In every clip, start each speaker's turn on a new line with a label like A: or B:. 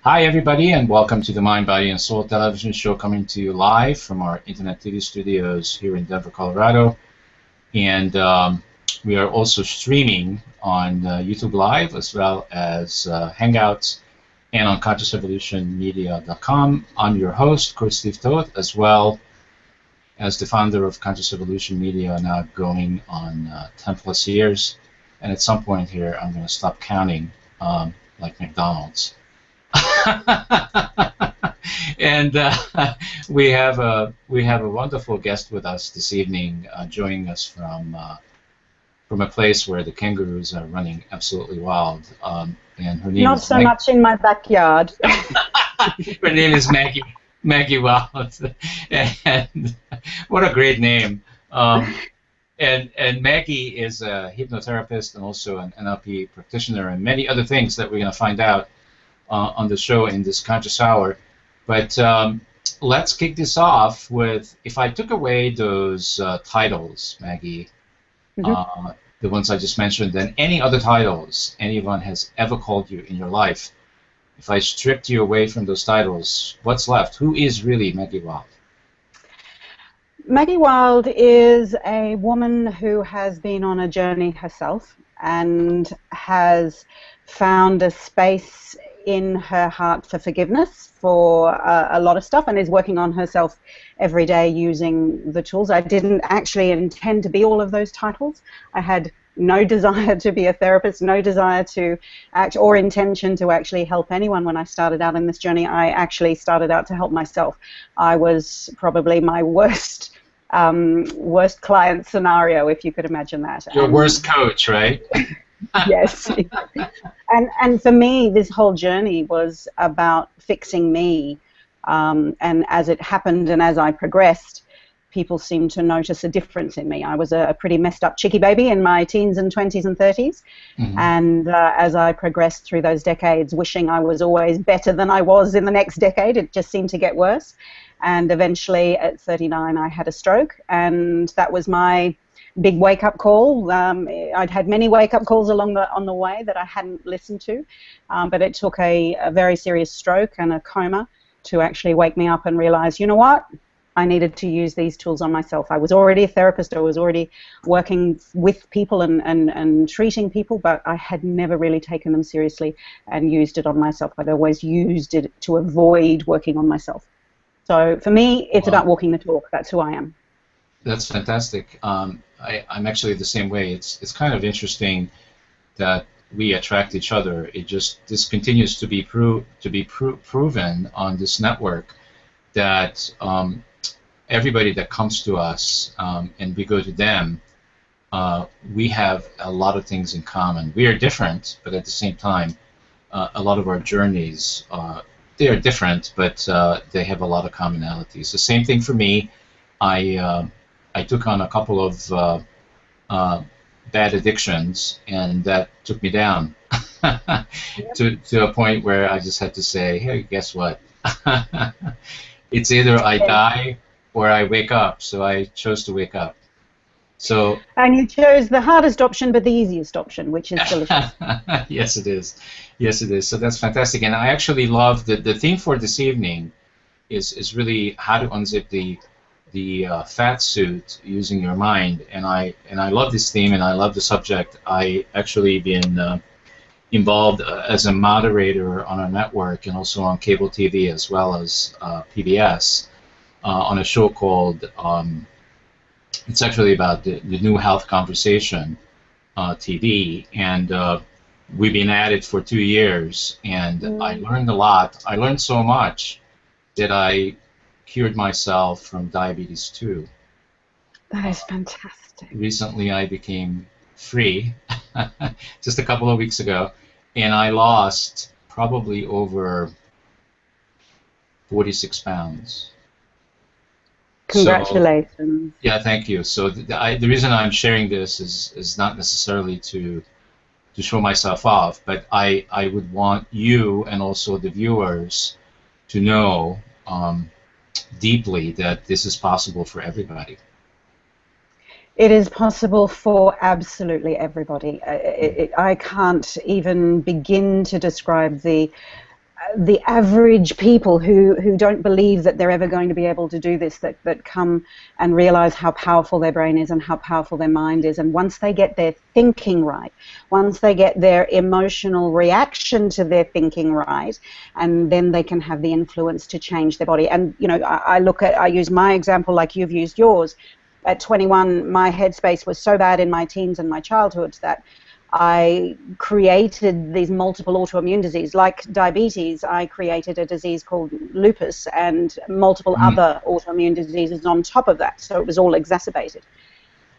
A: Hi, everybody, and welcome to the Mind, Body, and Soul television show coming to you live from our Internet TV studios here in Denver, Colorado. And we are also streaming on YouTube Live as well as Hangouts and on ConsciousEvolutionMedia.com. I'm your host, Coach Steve Toth, as well as the founder of Conscious Evolution Media, now going on 10 plus years. And at some point here, I'm going to stop counting like McDonald's. And we have a wonderful guest with us this evening, joining us from a place where the kangaroos are running absolutely wild. And her name
B: Not
A: is
B: so much in my backyard.
A: Her name is Maggie Wild, and what a great name. And Maggie is a hypnotherapist and also an NLP practitioner and many other things that we're going to find out on the show in this conscious hour. But let's kick this off with, if I took away those titles, Maggie, the ones I just mentioned, and any other titles anyone has ever called you in your life, if I stripped you away from those titles, what's left? Who is really Maggie Wild?
B: Maggie Wild is a woman who has been on a journey herself and has found a space in her heart for forgiveness for a lot of stuff, and is working on herself every day using the tools. I didn't actually intend to be all of those titles. I had no desire to be a therapist, no desire to act or intention to actually help anyone when I started out in this journey. I actually started out to help myself. I was probably my worst client scenario, if you could imagine that.
A: Your worst coach, right?
B: Yes. And for me, this whole journey was about fixing me. And as it happened and as I progressed, people seemed to notice a difference in me. I was a pretty messed up chicky baby in my teens and 20s and 30s. And as I progressed through those decades, wishing I was always better than I was in the next decade, it just seemed to get worse. And eventually at 39, I had a stroke, and that was my big wake-up call. I'd had many wake-up calls on the way that I hadn't listened to, but it took a very serious stroke and a coma to actually wake me up and realize, you know what? I needed to use these tools on myself. I was already a therapist. I was already working with people and treating people, but I had never really taken them seriously and used it on myself. I'd always used it to avoid working on myself. So for me, it's about walking the talk. That's who I am.
A: That's fantastic. I'm actually the same way. It's kind of interesting that we attract each other. This continues to be proven on this network that everybody that comes to us and we go to them, we have a lot of things in common. We are different, but at the same time, a lot of our journeys they are different, but they have a lot of commonalities. The same thing for me. I took on a couple of bad addictions, and that took me down to a point where I just had to say, hey, guess what? It's either I die or I wake up, so I chose to wake up. So,
B: and you chose the hardest option, but the easiest option, which is delicious.
A: Yes, it is. Yes, it is. So that's fantastic. And I actually love the theme for this evening is really how to unzip the fat suit using your mind. And I love this theme, and I love the subject. I actually been involved as a moderator on our network and also on cable TV as well as PBS on a show called. It's actually about the New Health Conversation TV, and we've been at it for 2 years, and I learned a lot. I learned so much that I cured myself from diabetes 2.
B: That is fantastic.
A: Recently, I became free just a couple of weeks ago, and I lost probably over 46 pounds.
B: Congratulations.
A: So, yeah, thank you. So the reason I'm sharing this is not necessarily to show myself off, but I would want you and also the viewers to know deeply that this is possible for everybody.
B: It is possible for absolutely everybody. I can't even begin to describe the the average people who don't believe that they're ever going to be able to do this, that come and realize how powerful their brain is and how powerful their mind is. And once they get their thinking right, once they get their emotional reaction to their thinking right, and then they can have the influence to change their body. And, you know, I use my example like you've used yours. At 21, my headspace was so bad in my teens and my childhood that I created these multiple autoimmune diseases, like diabetes. I created a disease called lupus and multiple other autoimmune diseases on top of that, so it was all exacerbated.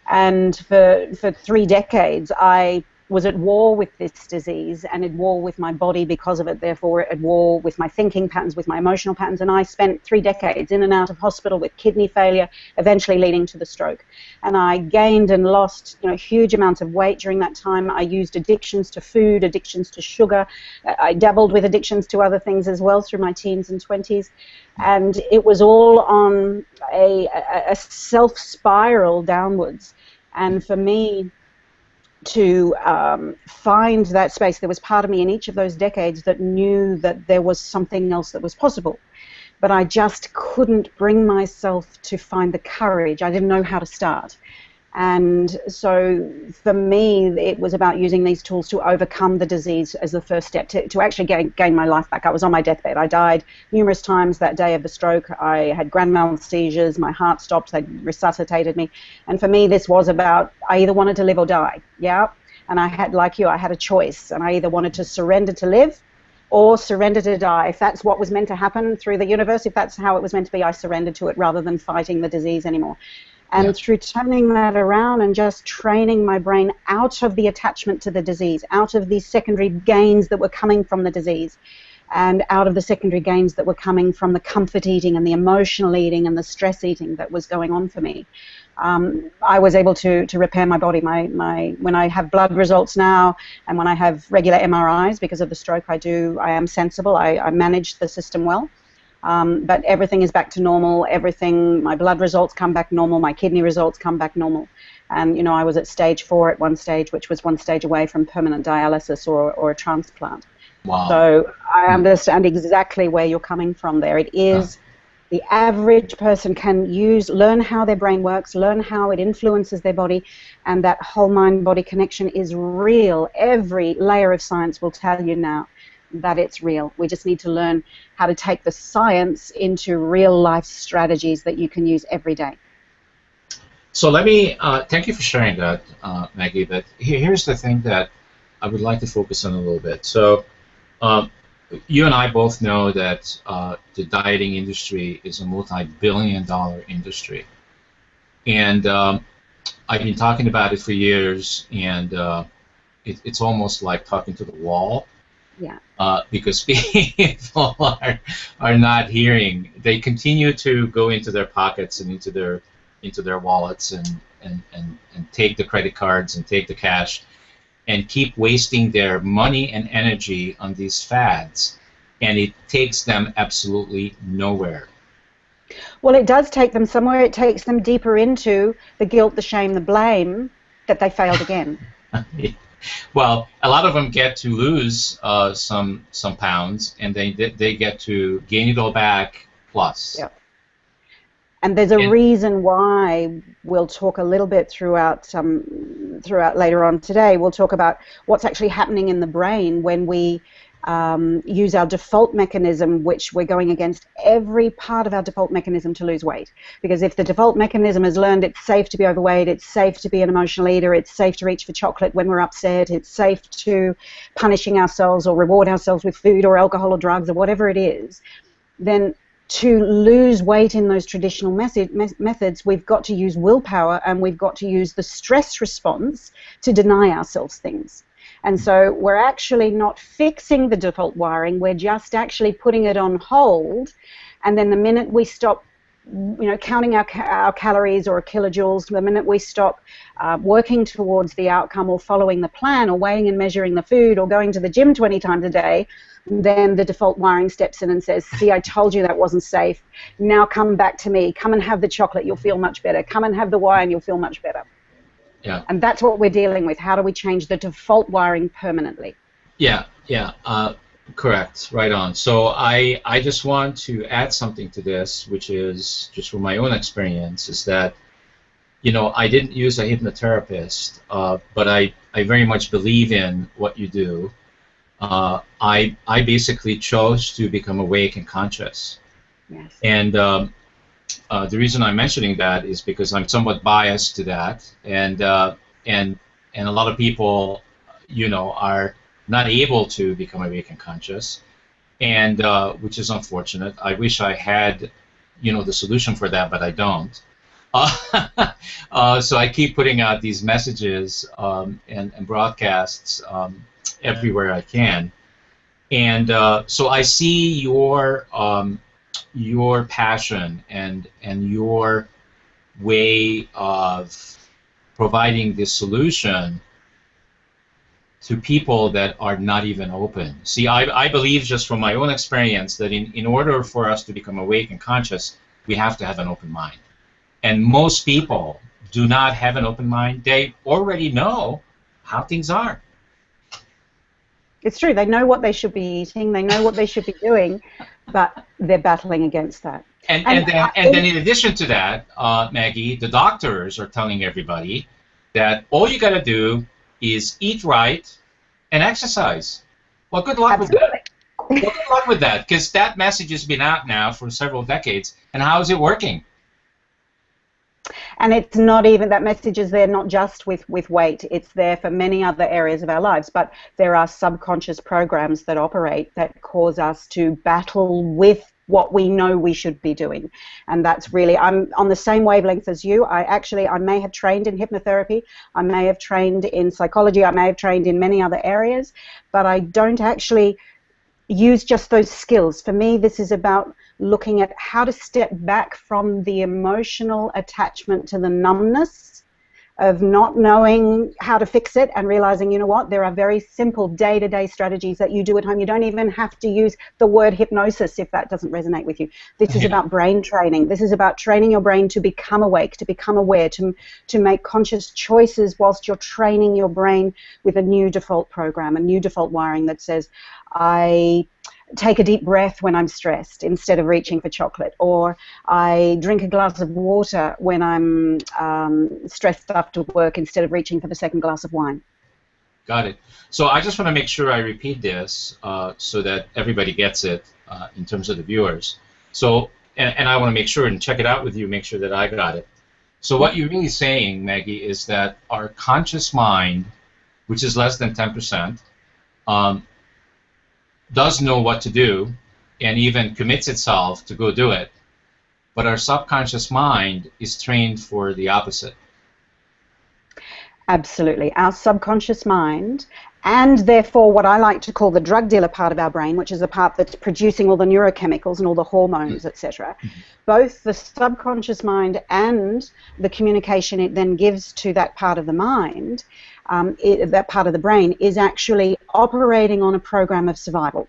B: And for 3 decades, I was at war with this disease and at war with my body because of it, therefore at war with my thinking patterns, with my emotional patterns, and I spent 3 decades in and out of hospital with kidney failure, eventually leading to the stroke. And I gained and lost, you know, huge amounts of weight during that time. I used addictions to food, addictions to sugar. I dabbled with addictions to other things as well through my teens and 20s. And it was all on a self-spiral downwards. And for me to find that space, there was part of me in each of those decades that knew that there was something else that was possible. But I just couldn't bring myself to find the courage. I didn't know how to start. And so for me, it was about using these tools to overcome the disease as the first step, to actually gain my life back. I was on my deathbed. I died numerous times that day of the stroke. I had grand mal seizures. My heart stopped. They resuscitated me. And for me, this was about, I either wanted to live or die. Yeah. And I had, like you, I had a choice. And I either wanted to surrender to live or surrender to die. If that's what was meant to happen through the universe, if that's how it was meant to be, I surrendered to it rather than fighting the disease anymore. And through turning that around and just training my brain out of the attachment to the disease, out of the secondary gains that were coming from the disease, and out of the secondary gains that were coming from the comfort eating and the emotional eating and the stress eating that was going on for me, I was able to repair my body. When I have blood results now and when I have regular MRIs because of the stroke, I am sensible. I manage the system well. But everything is back to normal. My blood results come back normal. My kidney results come back normal. And, you know, I was at stage 4 at one stage, which was one stage away from permanent dialysis or a transplant.
A: Wow.
B: So I understand exactly where you're coming from there. It is the average person can learn how their brain works, learn how it influences their body, and that whole mind-body connection is real. Every layer of science will tell you now that it's real. We just need to learn how to take the science into real life strategies that you can use every day.
A: So let me thank you for sharing that, Maggie. But here's the thing that I would like to focus on a little bit. So you and I both know that the dieting industry is a multi-billion-dollar industry, and I've been talking about it for years, and it's almost like talking to the wall.
B: Yeah.
A: Because people are not hearing. They continue to go into their pockets and into their wallets and take the credit cards and take the cash and keep wasting their money and energy on these fads, and it takes them absolutely nowhere.
B: Well, it does take them somewhere. It takes them deeper into the guilt, the shame, the blame that they failed again.
A: Well, a lot of them get to lose some pounds, and they get to gain it all back plus.
B: Yep. And there's a reason why we'll talk a little bit throughout later on today. We'll talk about what's actually happening in the brain when we use our default mechanism, which we're going against every part of our default mechanism to lose weight. Because if the default mechanism has learned it's safe to be overweight, it's safe to be an emotional eater, it's safe to reach for chocolate when we're upset, it's safe to punishing ourselves or reward ourselves with food or alcohol or drugs or whatever it is, then to lose weight in those traditional methods, we've got to use willpower and we've got to use the stress response to deny ourselves things. And so we're actually not fixing the default wiring, we're just actually putting it on hold, and then the minute we stop counting our calories or kilojoules, the minute we stop working towards the outcome or following the plan or weighing and measuring the food or going to the gym 20 times a day, then the default wiring steps in and says, see, I told you that wasn't safe. Now come back to me. Come and have the chocolate. You'll feel much better. Come and have the wine. You'll feel much better.
A: Yeah.
B: And that's what we're dealing with. How do we change the default wiring permanently?
A: Yeah. Correct, right on. So I just want to add something to this, which is just from my own experience, is that, you know, I didn't use a hypnotherapist, but I very much believe in what you do. I basically chose to become awake and conscious.
B: Yes.
A: And the reason I'm mentioning that is because I'm somewhat biased to that, and and a lot of people, you know, are not able to become awake and conscious, and which is unfortunate. I wish I had, you know, the solution for that, but I don't. So I keep putting out these messages and broadcasts everywhere I can, and so I see your passion and your way of providing this solution to people that are not even open. See, I believe just from my own experience that in order for us to become awake and conscious, we have to have an open mind. And most people do not have an open mind. They already know how things are.
B: It's true. They know what they should be eating. They know what they should be doing, but they're battling against that.
A: And then in addition to that, Maggie, the doctors are telling everybody that all you got to do is eat right and exercise. Well, good luck with
B: Absolutely.
A: that. Well, good luck with that, because that message has been out now for several decades. And how is it working?
B: And it's not even, that message is there not just with weight, it's there for many other areas of our lives, but there are subconscious programs that operate that cause us to battle with what we know we should be doing. And that's really, I'm on the same wavelength as you. I may have trained in hypnotherapy, I may have trained in psychology, I may have trained in many other areas, but I don't actually use just those skills. For me, this is about looking at how to step back from the emotional attachment to the numbness of not knowing how to fix it and realizing, you know what, there are very simple day-to-day strategies that you do at home. You don't even have to use the word hypnosis if that doesn't resonate with you. This is about brain training. This is about training your brain to become awake, to become aware, to make conscious choices whilst you're training your brain with a new default program, a new default wiring that says, I take a deep breath when I'm stressed instead of reaching for chocolate, or I drink a glass of water when I'm stressed after work instead of reaching for the second glass of wine.
A: Got it. So I just want to make sure I repeat this so that everybody gets it in terms of the viewers. So, and I want to make sure and check it out with you, make sure that I got it. So what you're really saying, Maggie, is that our conscious mind, which is less than 10%, does know what to do and even commits itself to go do it, but our subconscious mind is trained for the opposite.
B: Absolutely. Our subconscious mind, and therefore what I like to call the drug dealer part of our brain, which is the part that's producing all the neurochemicals and all the hormones, etc. Both the subconscious mind and the communication it then gives to that part of the mind, that part of the brain, is actually operating on a program of survival.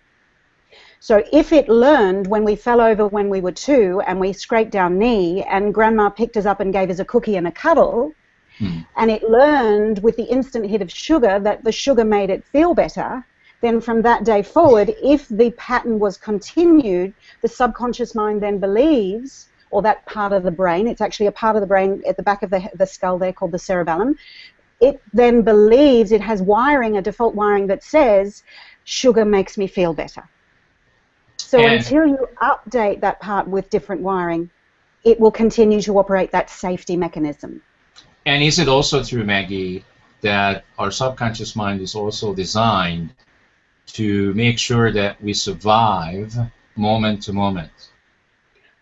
B: So if it learned when we fell over when we were 2 and we scraped our knee and grandma picked us up and gave us a cookie and a cuddle, and it learned with the instant hit of sugar that the sugar made it feel better, then from that day forward, if the pattern was continued, the subconscious mind then believes, or that part of the brain, it's actually a part of the brain at the back of the skull there called the cerebellum, it then believes it has wiring, a default wiring that says, sugar makes me feel better. So until you update that part with different wiring, it will continue to operate that safety mechanism.
A: And is it also true, Maggie, that our subconscious mind is also designed to make sure that we survive moment to moment?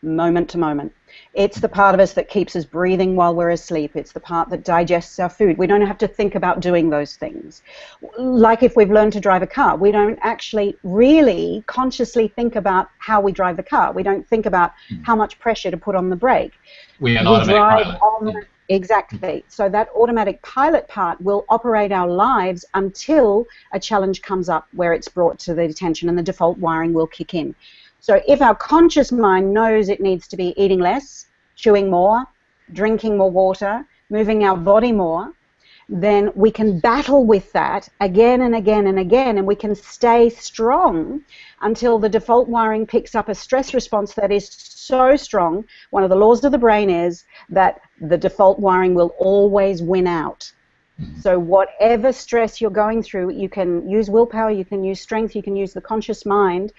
B: Moment to moment. It's the part of us that keeps us breathing while we're asleep. It's the part that digests our food. We don't have to think about doing those things. Like if we've learned to drive a car, we don't actually really consciously think about how we drive the car. We don't think about how much pressure to put on the brake.
A: We drive
B: on. Exactly. So that automatic pilot part will operate our lives until a challenge comes up where it's brought to the attention and the default wiring will kick in. So if our conscious mind knows it needs to be eating less, chewing more, drinking more water, moving our body more, then we can battle with that again and again and again, and we can stay strong until the default wiring picks up a stress response that is so strong. One of the laws of the brain is that the default wiring will always win out. So whatever stress you're going through, you can use willpower, you can use strength, you can use the conscious mind,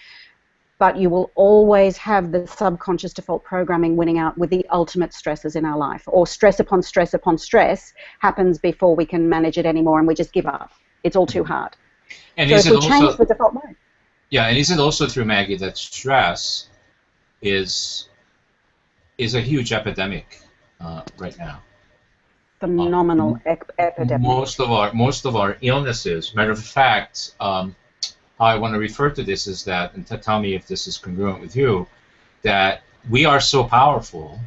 B: but you will always have the subconscious default programming winning out with the ultimate stresses in our life. Or stress upon stress upon stress happens before we can manage it anymore, and we just give up. It's all too hard.
A: And
B: so
A: is
B: if
A: it
B: we change
A: also,
B: the default mode.
A: yeah, and is it also true, Maggie, that stress is a huge epidemic right now?
B: Phenomenal epidemic.
A: Most of our illnesses, matter of fact, how I want to refer to this is that, and tell me if this is congruent with you, that we are so powerful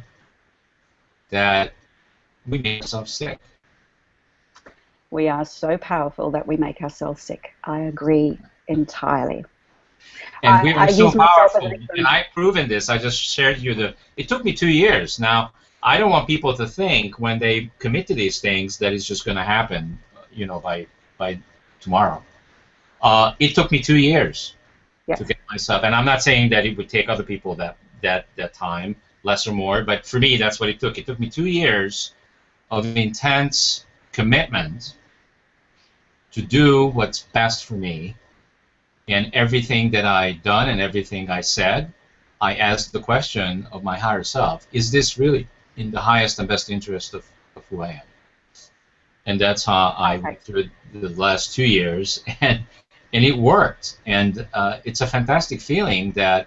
A: that we make ourselves sick.
B: We are so powerful that we make ourselves sick. I agree entirely.
A: And we are so powerful,
B: an
A: and I've proven this. I just shared you it took me 2 years. Now, I don't want people to think when they commit to these things that it's just going to happen, you know, by tomorrow. It took me 2 years to get myself, and I'm not saying that it would take other people that time, less or more, but for me, that's what it took. It took me 2 years of intense commitment to do what's best for me, and everything that I done and everything I said, I asked the question of my higher self, is this really in the highest and best interest of who I am? And that's how I went through the last 2 years, and it worked. And it's a fantastic feeling that,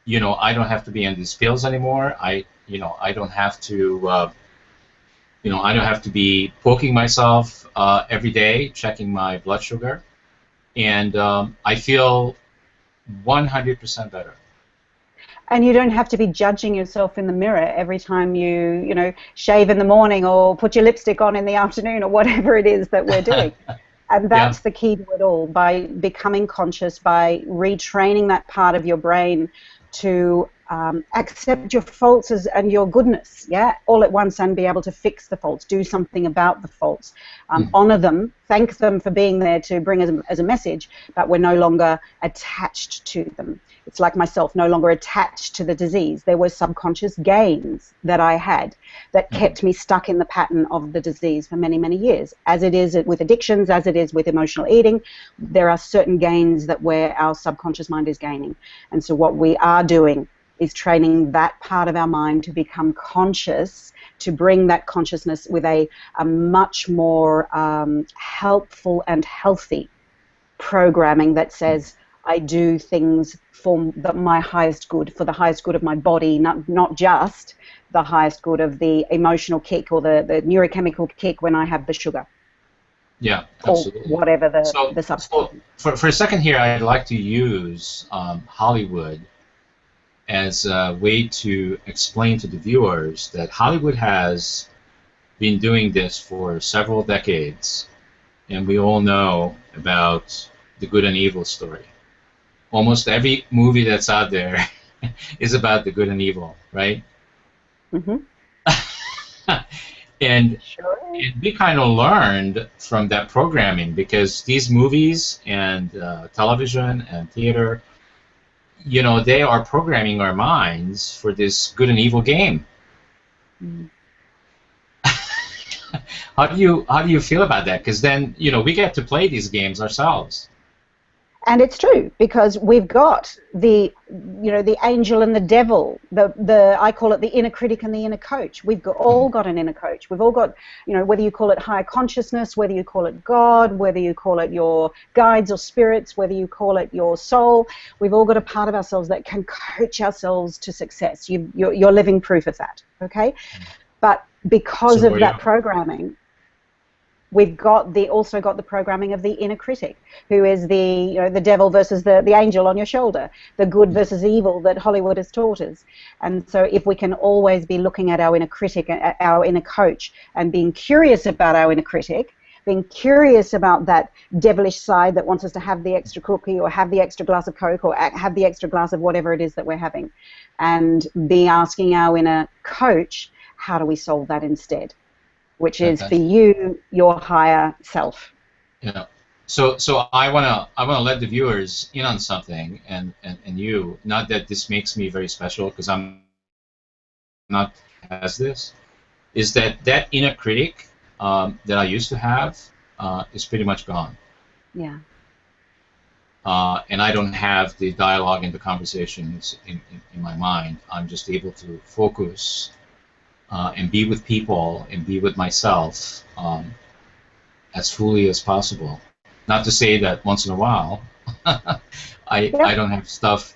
A: you know, I don't have to be on these pills anymore. I don't have to, I don't have to be poking myself every day, checking my blood sugar, and I feel 100% better.
B: And you don't have to be judging yourself in the mirror every time you shave in the morning or put your lipstick on in the afternoon or whatever it is that we're doing. And that's the key to it all, by becoming conscious, by retraining that part of your brain to accept your faults and your goodness, all at once, and be able to fix the faults, do something about the faults, honor them, thank them for being there to bring as a message, but we're no longer attached to them. It's like myself, no longer attached to the disease. There were subconscious gains that I had that kept me stuck in the pattern of the disease for many, many years. As it is with addictions, as it is with emotional eating, there are certain gains that where our subconscious mind is gaining. And so what we are doing is training that part of our mind to become conscious, to bring that consciousness with a much more helpful and healthy programming that says, I do things for my highest good, for the highest good of my body, not just the highest good of the emotional kick or the neurochemical kick when I have the sugar.
A: Yeah, absolutely.
B: Or whatever the substance.
A: So for a second here, I'd like to use Hollywood as a way to explain to the viewers that Hollywood has been doing this for several decades, and we all know about the good and evil story. Almost every movie that's out there is about the good and evil, right?
B: Mm-hmm.
A: And we kind of learned from that programming, because these movies and television and theater, you know, they are programming our minds for this good and evil game.
B: Mm.
A: How do you feel about that? Because then, you know, we get to play these games ourselves.
B: And it's true, because we've got the angel and the devil, I call it the inner critic and the inner coach. We've all got an inner coach. We've all got, whether you call it higher consciousness, whether you call it God, whether you call it your guides or spirits, whether you call it your soul, we've all got a part of ourselves that can coach ourselves to success. You're living proof of that, okay? But because of that programming, we've also got the programming of the inner critic, who is the devil versus the angel on your shoulder, the good versus evil that Hollywood has taught us. And so if we can always be looking at our inner critic, our inner coach, and being curious about our inner critic, being curious about that devilish side that wants us to have the extra cookie or have the extra glass of Coke or have the extra glass of whatever it is that we're having, and be asking our inner coach, how do we solve that instead? which is for
A: Fantastic.
B: you, your higher self.
A: Yeah. So I wanna let the viewers in on something, and you, not that this makes me very special because I'm not as this, is that inner critic that I used to have is pretty much gone.
B: Yeah.
A: And I don't have the dialogue and the conversations in my mind. I'm just able to focus and be with people and be with myself as fully as possible. Not to say that once in a while I
B: Yep.
A: don't have stuff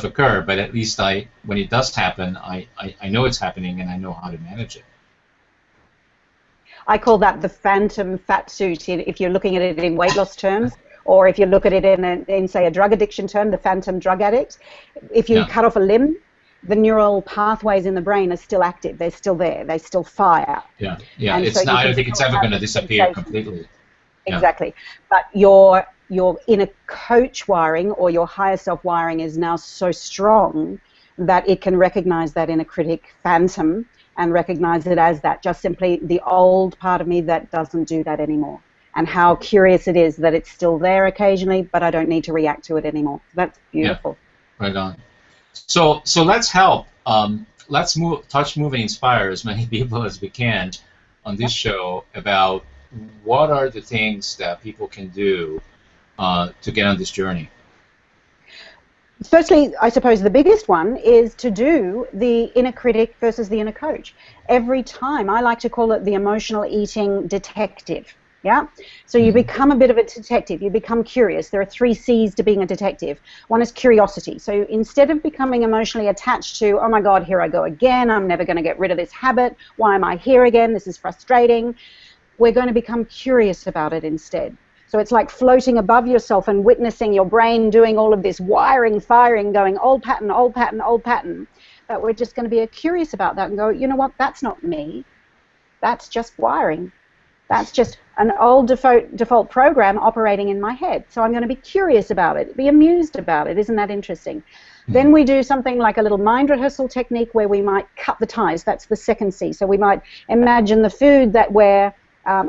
A: occur, but at least when it does happen, I know it's happening and I know how to manage it.
B: I call that the phantom fat suit if you're looking at it in weight loss terms, or if you look at it in say, a drug addiction term, the phantom drug addict. If you
A: Yeah,
B: cut off a limb, the neural pathways in the brain are still active. They're still there. They still fire.
A: yeah, yeah.
B: And so
A: It's not.
B: you
A: I
B: can
A: don't think it's
B: still
A: ever
B: have
A: going to
B: the
A: disappear
B: sensation.
A: completely. Yeah,
B: Exactly. But your inner coach wiring or your higher self wiring is now so strong that it can recognize that inner critic phantom and recognize it as that, just simply the old part of me that doesn't do that anymore. And how curious it is that it's still there occasionally, but I don't need to react to it anymore. That's
A: yeah.
B: beautiful.
A: Right on. So let's help. Let's touch, move, and inspire as many people as we can on this
B: Yep.
A: show about what are the things that people can do to get on this journey.
B: Firstly, I suppose the biggest one is to do the inner critic versus the inner coach. Every time, I like to call it the emotional eating detective. Yeah? So you
A: Mm-hmm.
B: become a bit of a detective. You become curious. There are 3 C's to being a detective. One is curiosity. So instead of becoming emotionally attached to, oh my God, here I go again, I'm never going to get rid of this habit, why am I here again, this is frustrating, we're going to become curious about it instead. So it's like floating above yourself and witnessing your brain doing all of this wiring, firing, going old pattern, old pattern, old pattern. But we're just going to be curious about that and go, you know what, that's not me. That's just wiring. That's just an old default program operating in my head. So I'm going to be curious about it, be amused about it. Isn't that interesting?
A: Mm-hmm.
B: Then we do something like a little mind rehearsal technique where we might cut the ties. That's the second C. So we might imagine the food that we're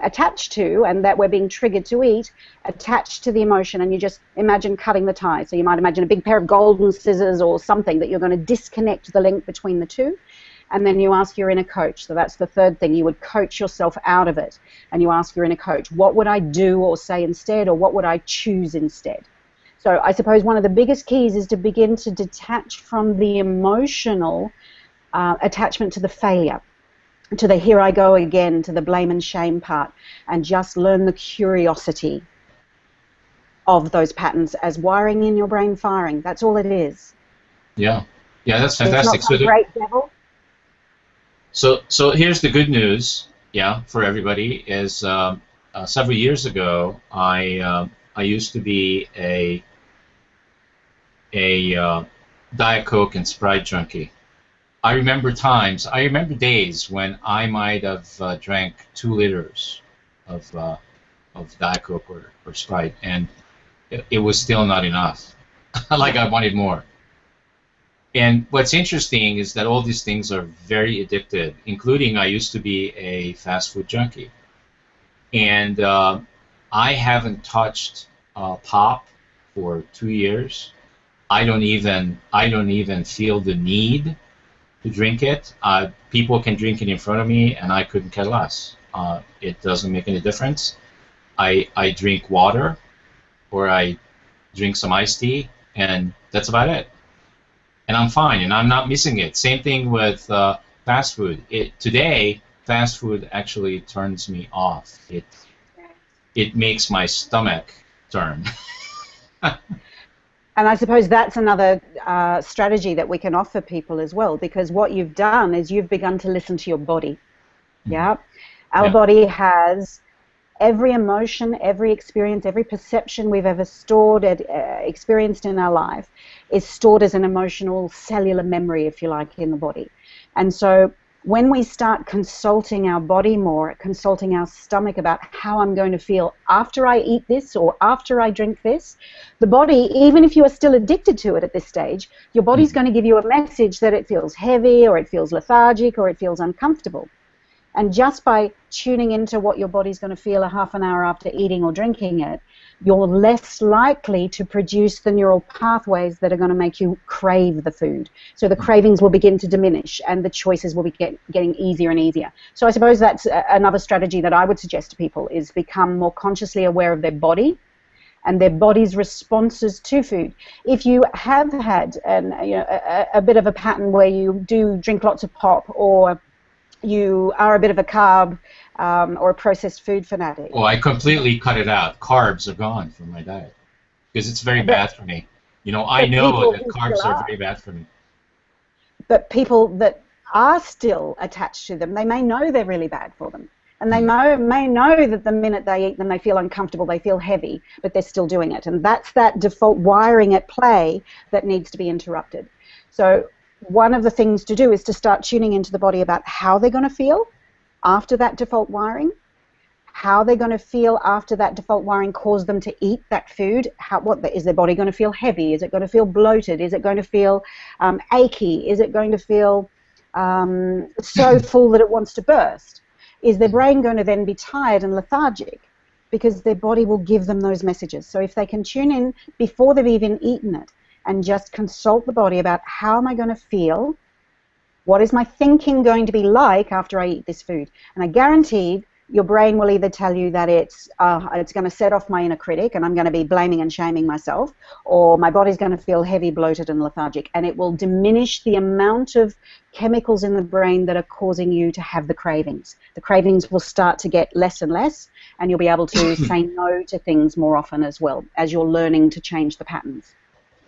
B: attached to and that we're being triggered to eat attached to the emotion, and you just imagine cutting the tie. So you might imagine a big pair of golden scissors or something that you're going to disconnect the link between the two. And then you ask your inner coach. So that's the third thing. You would coach yourself out of it. And you ask your inner coach, what would I do or say instead, or what would I choose instead? So I suppose one of the biggest keys is to begin to detach from the emotional attachment to the failure, to the here I go again, to the blame and shame part, and just learn the curiosity of those patterns as wiring in your brain firing. That's all it is.
A: Yeah, yeah, that's
B: It's not
A: fantastic.
B: some great devil.
A: So here's the good news, yeah, for everybody is several years ago I used to be a Diet Coke and Sprite junkie. I remember days when I might have drank 2 liters of Diet Coke or Sprite, and it was still not enough. Like I wanted more. And what's interesting is that all these things are very addictive, including I used to be a fast food junkie. And I haven't touched pop for 2 years. I don't even feel the need to drink it. People can drink it in front of me, and I couldn't care less. It doesn't make any difference. I drink water, or I drink some iced tea, and that's about it. And I'm fine, and I'm not missing it. Same thing with fast food. Today, fast food actually turns me off. It makes my stomach turn.
B: And I suppose that's another strategy that we can offer people as well, because what you've done is you've begun to listen to your body. Yeah? Our
A: Yeah.
B: body has every emotion, every experience, every perception we've ever stored, experienced in our life is stored as an emotional cellular memory, if you like, in the body. And so when we start consulting our body more, consulting our stomach about how I'm going to feel after I eat this or after I drink this, the body, even if you are still addicted to it at this stage, your body's going to give you a message that it feels heavy or it feels lethargic or it feels uncomfortable. And just by tuning into what your body's going to feel a half an hour after eating or drinking it, you're less likely to produce the neural pathways that are going to make you crave the food. So the cravings will begin to diminish and the choices will be getting easier and easier. So I suppose that's another strategy that I would suggest to people, is become more consciously aware of their body and their body's responses to food. If you have had a bit of a pattern where you do drink lots of pop, or you are a bit of a carb or a processed food fanatic.
A: Well, I completely cut it out. Carbs are gone from my diet because it's very bad for me. You know, I know that carbs are very bad for me.
B: But people that are still attached to them, they may know they're really bad for them. And they may know that the minute they eat them, they feel uncomfortable, they feel heavy, but they're still doing it. And that's that default wiring at play that needs to be interrupted. So one of the things to do is to start tuning into the body about how they're going to feel after that default wiring, how they're going to feel after that default wiring caused them to eat that food. Is their body going to feel heavy? Is it going to feel bloated? Is it going to feel achy? Is it going to feel so full that it wants to burst? Is their brain going to then be tired and lethargic? Because their body will give them those messages. So if they can tune in before they've even eaten it and just consult the body about how am I going to feel, what is my thinking going to be like after I eat this food? And I guarantee your brain will either tell you that it's going to set off my inner critic and I'm going to be blaming and shaming myself, or my body's going to feel heavy, bloated, and lethargic, and it will diminish the amount of chemicals in the brain that are causing you to have the cravings. The cravings will start to get less and less, and you'll be able to say no to things more often as well as you're learning to change the patterns.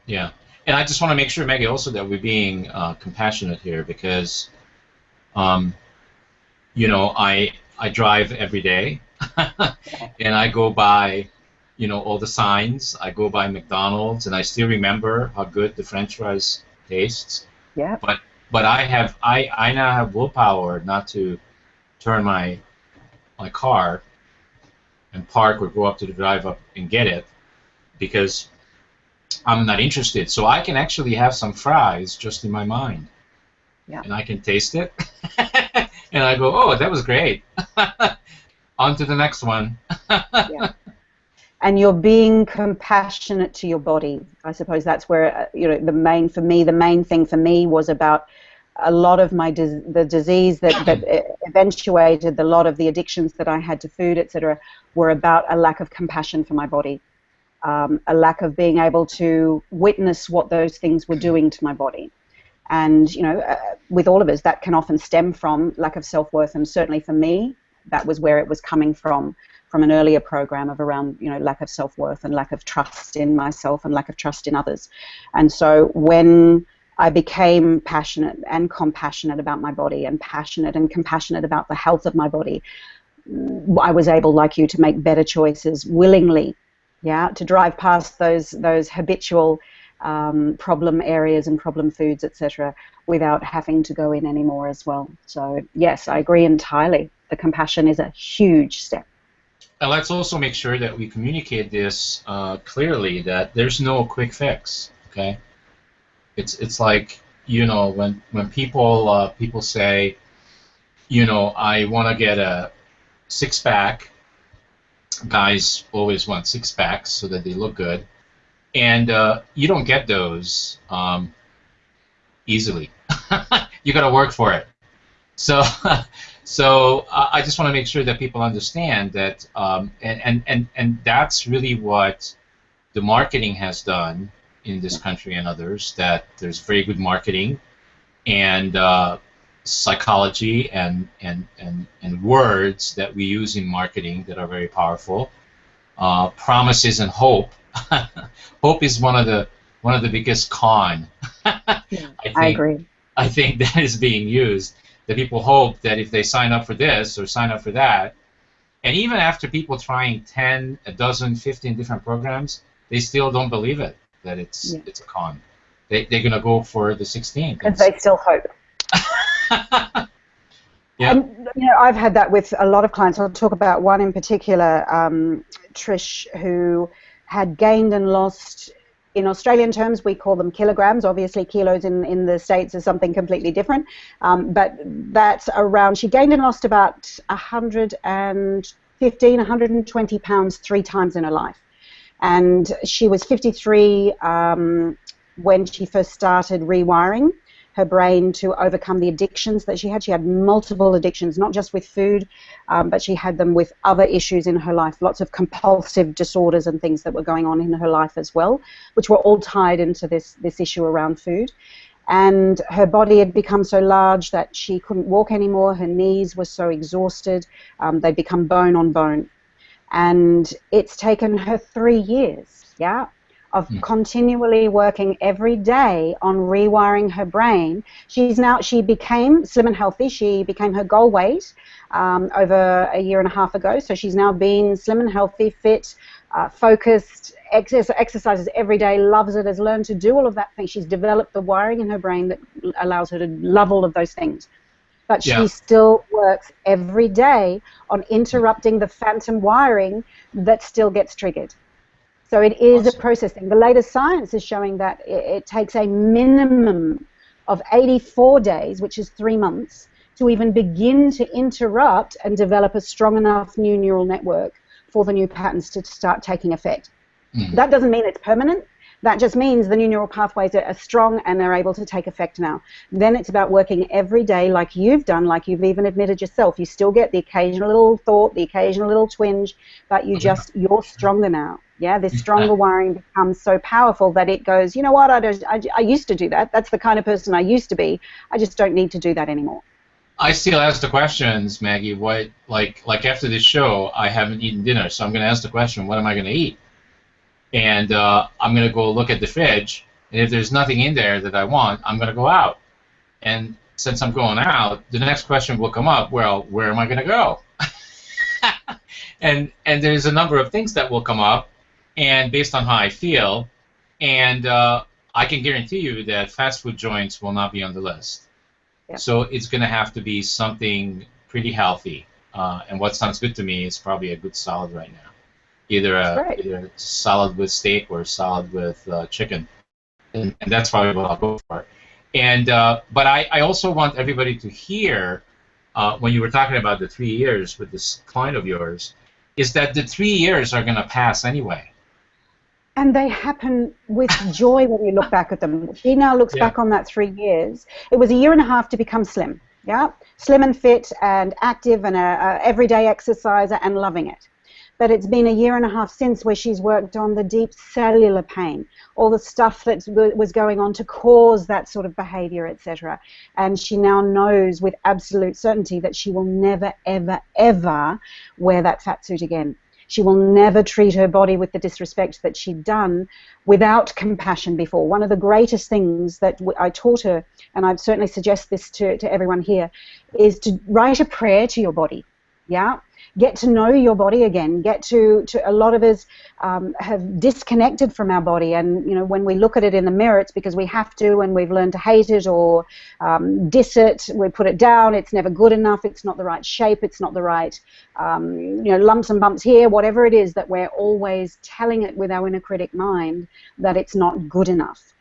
A: Yeah, and I just want to make sure, Maggie, also that we're being compassionate here, because, you know, I drive every day, and I go by, you know, all the signs. I go by McDonald's, and I still remember how good the French fries tastes.
B: Yeah.
A: But I now have willpower not to turn my car and park or go up to the drive up and get it, because I'm not interested. So I can actually have some fries just in my mind. Yeah. And I can taste it. And I go, oh, that was great. On to the next one.
B: Yeah. And you're being compassionate to your body. I suppose that's where, you know, the main thing for me was about a lot of the disease that eventuated a lot of the addictions that I had to food, etc., were about a lack of compassion for my body, a lack of being able to witness what those things were doing to my body. And, you know, with all of us, that can often stem from lack of self-worth. And certainly for me, that was where it was coming from an earlier program of around, you know, lack of self-worth and lack of trust in myself and lack of trust in others. And so when I became passionate and compassionate about my body, and passionate and compassionate about the health of my body, I was able, like you, to make better choices willingly, yeah, to drive past those habitual problem areas and problem foods, etc., without having to go in anymore as well. So yes, I agree entirely. The compassion is a huge step.
A: And let's also make sure that we communicate this clearly, that there's no quick fix. Okay, it's like, you know, when people say, you know, I want to get a six-pack. Guys always want six-packs so that they look good. And you don't get those easily. You got to work for it. So, I just want to make sure that people understand that, and that's really what the marketing has done in this country and others. That there's very good marketing and psychology and words that we use in marketing that are very powerful. Promises and hope. Hope is one of the biggest con.
B: I agree.
A: I think that is being used. That people hope that if they sign up for this or sign up for that, and even after people trying 10, a dozen, 15 different programs, they still don't believe it, that it's a con. They're going to go for the 16th.
B: Because they still hope.
A: Yeah.
B: And, you know, I've had that with a lot of clients. I'll talk about one in particular, Trish, who had gained and lost in Australian terms, we call them kilograms. Obviously, kilos in the States is something completely different. But that's around, she gained and lost about 115, 120 pounds 3 times in her life. And she was 53 when she first started rewiring her brain to overcome the addictions that she had. She had multiple addictions, not just with food, but she had them with other issues in her life, lots of compulsive disorders and things that were going on in her life as well, which were all tied into this issue around food. And her body had become so large that she couldn't walk anymore. Her knees were so exhausted. They'd become bone on bone. And it's taken her 3 years, of continually working every day on rewiring her brain. She became slim and healthy. She became her goal weight over a year and a half ago. So she's now been slim and healthy, fit, focused, exercises every day, loves it, has learned to do all of that thing. She's developed the wiring in her brain that allows her to love all of those things. But she still works every day on interrupting the phantom wiring that still gets triggered. So it is a process thing. The latest science is showing that it takes a minimum of 84 days, which is 3 months, to even begin to interrupt and develop a strong enough new neural network for the new patterns to start taking effect. That doesn't mean it's permanent. That just means the new neural pathways are strong and they're able to take effect now. Then it's about working every day like you've done, like you've even admitted yourself. You still get the occasional little thought, the occasional little twinge, but you're stronger now. Yeah, this stronger wiring becomes so powerful that it goes, you know what, I used to do that. That's the kind of person I used to be. I just don't need to do that anymore.
A: I still ask the questions, Maggie. What, like after this show, I haven't eaten dinner, so I'm going to ask the question, what am I going to eat? And I'm going to go look at the fridge, and if there's nothing in there that I want, I'm going to go out. And since I'm going out, the next question will come up, well, where am I going to go? and there's a number of things that will come up, and based on how I feel, and I can guarantee you that fast food joints will not be on the list. Yep. So it's going to have to be something pretty healthy. And what sounds good to me is probably a good salad right now. Either salad with steak or salad with chicken, and that's probably what I'll go for. And but I also want everybody to hear when you were talking about the 3 years with this client of yours, is that the 3 years are going to pass anyway.
B: And they happen with joy when you look back at them. She now looks back on that 3 years. It was a year and a half to become slim, slim and fit and active and a everyday exerciser and loving it. But it's been a year and a half since where she's worked on the deep cellular pain, all the stuff that was going on to cause that sort of behavior, etc. And she now knows with absolute certainty that she will never, ever, ever wear that fat suit again. She will never treat her body with the disrespect that she'd done without compassion before. One of the greatest things that I taught her, and I'd certainly suggest this to everyone here, is to write a prayer to your body. Get to know your body again. Get to a lot of us have disconnected from our body, and when we look at it in the mirror, it's because we have to, and we've learned to hate it or diss it. We put it down. It's never good enough. It's not the right shape. It's not the right lumps and bumps here. Whatever it is that we're always telling it with our inner critic mind that it's not good enough,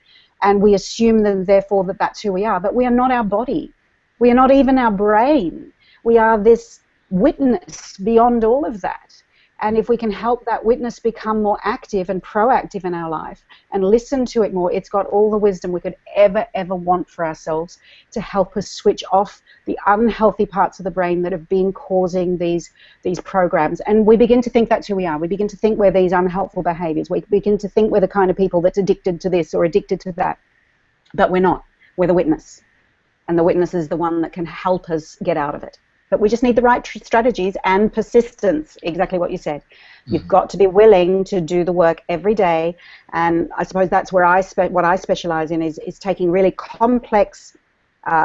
B: and we assume that therefore that's who we are. But we are not our body. We are not even our brain. We are this witness beyond all of that. And if we can help that witness become more active and proactive in our life and listen to it more, it's got all the wisdom we could ever want for ourselves to help us switch off the unhealthy parts of the brain that have been causing these programs. And we begin to think that's who we are. We begin to think we're these unhelpful behaviors. We begin to think we're the kind of people that's addicted to this or addicted to that. But we're not. We're the witness. And the witness is the one that can help us get out of it. But we just need the right strategies and persistence, exactly what you said. You've got to be willing to do the work every day, and I suppose that's where what I specialize in is taking really complex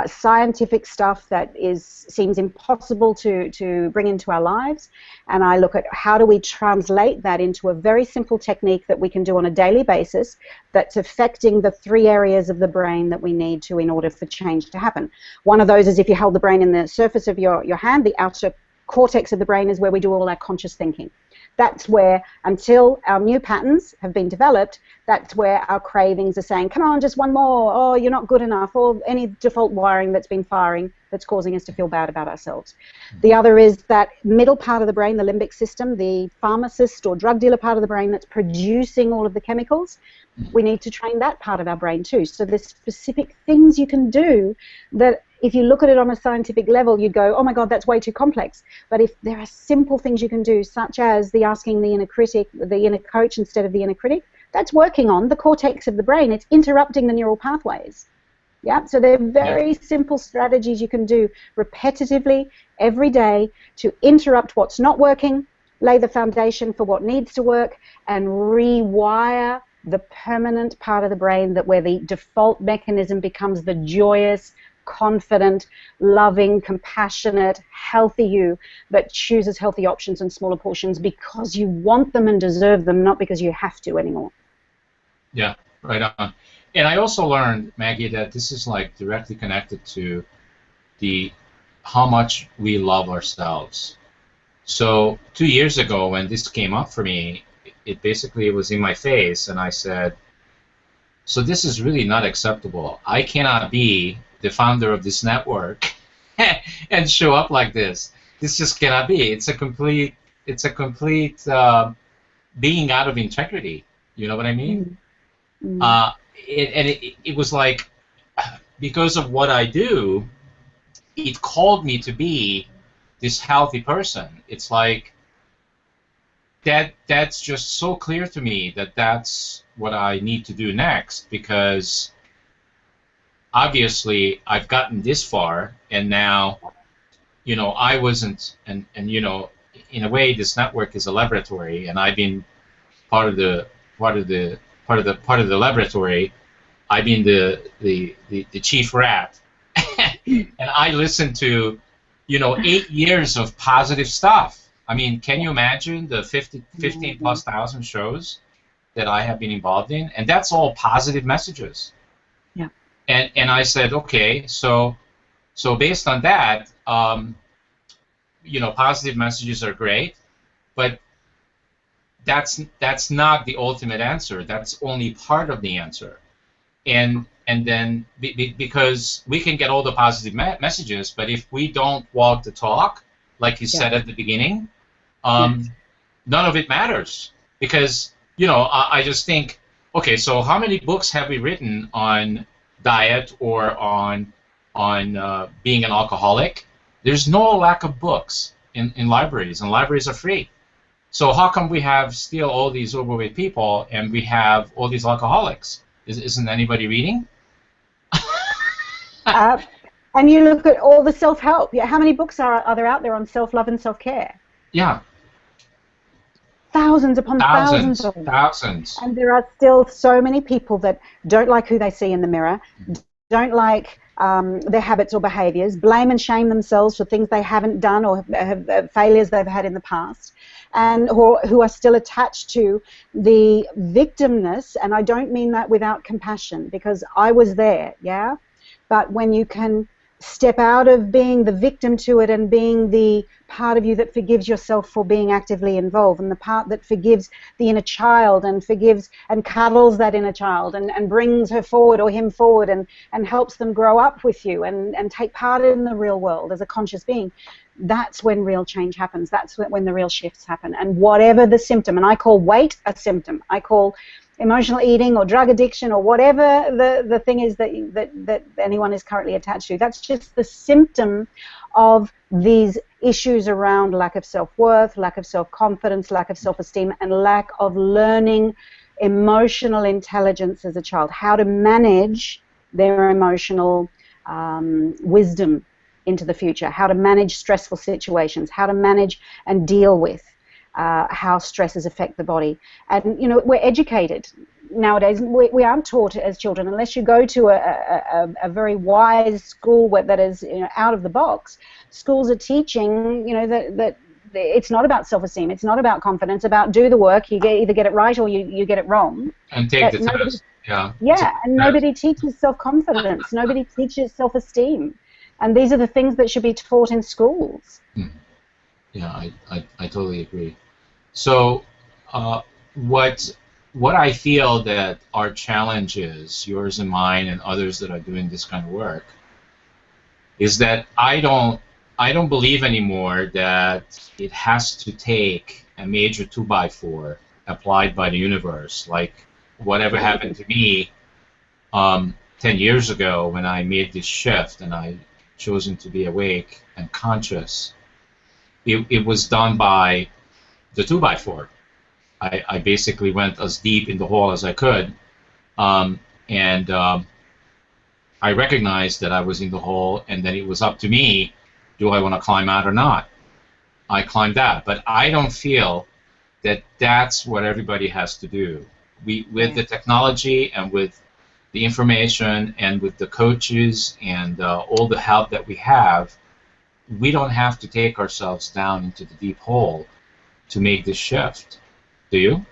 B: scientific stuff that seems impossible to bring into our lives, and I look at how do we translate that into a very simple technique that we can do on a daily basis that's affecting the 3 areas of the brain that we need to in order for change to happen. One of those is if you held the brain in the surface of your hand, the outer cortex of the brain is where we do all our conscious thinking. That's where, until our new patterns have been developed, that's where our cravings are saying, come on, just one more, oh, you're not good enough, or any default wiring that's been firing that's causing us to feel bad about ourselves. The other is that middle part of the brain, the limbic system, the pharmacist or drug dealer part of the brain that's producing all of the chemicals. We need to train that part of our brain too. So there's specific things you can do that if you look at it on a scientific level, you go, oh my God, that's way too complex. But if there are simple things you can do, such as the asking the inner critic, the inner coach instead of the inner critic, that's working on the cortex of the brain. It's interrupting the neural pathways. Yeah, so they're very simple strategies you can do repetitively every day to interrupt what's not working, lay the foundation for what needs to work, and rewire the permanent part of the brain that where the default mechanism becomes the joyous, confident, loving, compassionate, healthy you that chooses healthy options and smaller portions because you want them and deserve them, not because you have to anymore.
A: Yeah, right on. And I also learned, Maggie, that this is like directly connected to how much we love ourselves. So 2 years ago when this came up for me, it basically was in my face, and I said, so this is really not acceptable. I cannot be the founder of this network and show up like this. This just cannot be. It's a complete being out of integrity. You know what I mean? It was like, because of what I do, it called me to be this healthy person. It's like that's just so clear to me that that's what I need to do next, because obviously I've gotten this far, and now, you know, I wasn't, and you know, in a way this network is a laboratory, and I've been part of the laboratory. I've been the chief rat, and I listened to, you know, 8 years of positive stuff. I mean, can you imagine the 15 plus thousand shows that I have been involved in? And that's all positive messages.
B: Yeah.
A: And I said, okay, so based on that, you know, positive messages are great, but that's not the ultimate answer. That's only part of the answer. And then because we can get all the positive messages, but if we don't walk the talk, like you said at the beginning, none of it matters. Because, you know, I just think, okay, so how many books have we written on diet or on being an alcoholic? There's no lack of books in libraries, and libraries are free. So how come we have still all these overweight people and we have all these alcoholics? Isn't anybody reading?
B: And you look at all the self-help. Yeah, how many books are there out there on self-love and self-care?
A: Yeah.
B: Thousands upon thousands of them.
A: Thousands.
B: And there are still so many people that don't like who they see in the mirror, don't like their habits or behaviors, blame and shame themselves for things they haven't done or have failures they've had in the past, and who are still attached to the victimness. And I don't mean that without compassion, because I was there, yeah? But when you can step out of being the victim to it and being the part of you that forgives yourself for being actively involved, and the part that forgives the inner child and forgives and cuddles that inner child and brings her forward or him forward and helps them grow up with you and take part in the real world as a conscious being, that's when real change happens. That's when the real shifts happen. And whatever the symptom, and I call weight a symptom, I call emotional eating or drug addiction or whatever the thing is that anyone is currently attached to, that's just the symptom of these issues around lack of self-worth, lack of self-confidence, lack of self-esteem, and lack of learning emotional intelligence as a child, how to manage their emotional wisdom into the future, how to manage stressful situations, how to manage and deal with how stresses affect the body. And, you know, we're educated nowadays. We aren't taught as children, unless you go to a very wise school that is, you know, out of the box. Schools are teaching, you know, that it's not about self-esteem, it's not about confidence, about do the work, you either get it right or you get it wrong.
A: And take the test.
B: Yeah, and nobody teaches self-confidence, nobody teaches self-esteem. And these are the things that should be taught in schools.
A: Yeah, I totally agree. So, uh, what what I feel that our challenge is, yours and mine and others that are doing this kind of work, is that I don't believe anymore that it has to take a major 2x4 applied by the universe, like whatever happened to me 10 years ago when I made this shift and I chosen to be awake and conscious. It was done by the 2x4. I basically went as deep in the hole as I could, and I recognized that I was in the hole, and then it was up to me, do I want to climb out or not? I climbed out, but I don't feel that that's what everybody has to do. With the technology and with the information and with the coaches and all the help that we have, we don't have to take ourselves down into the deep hole to make this shift. Do you?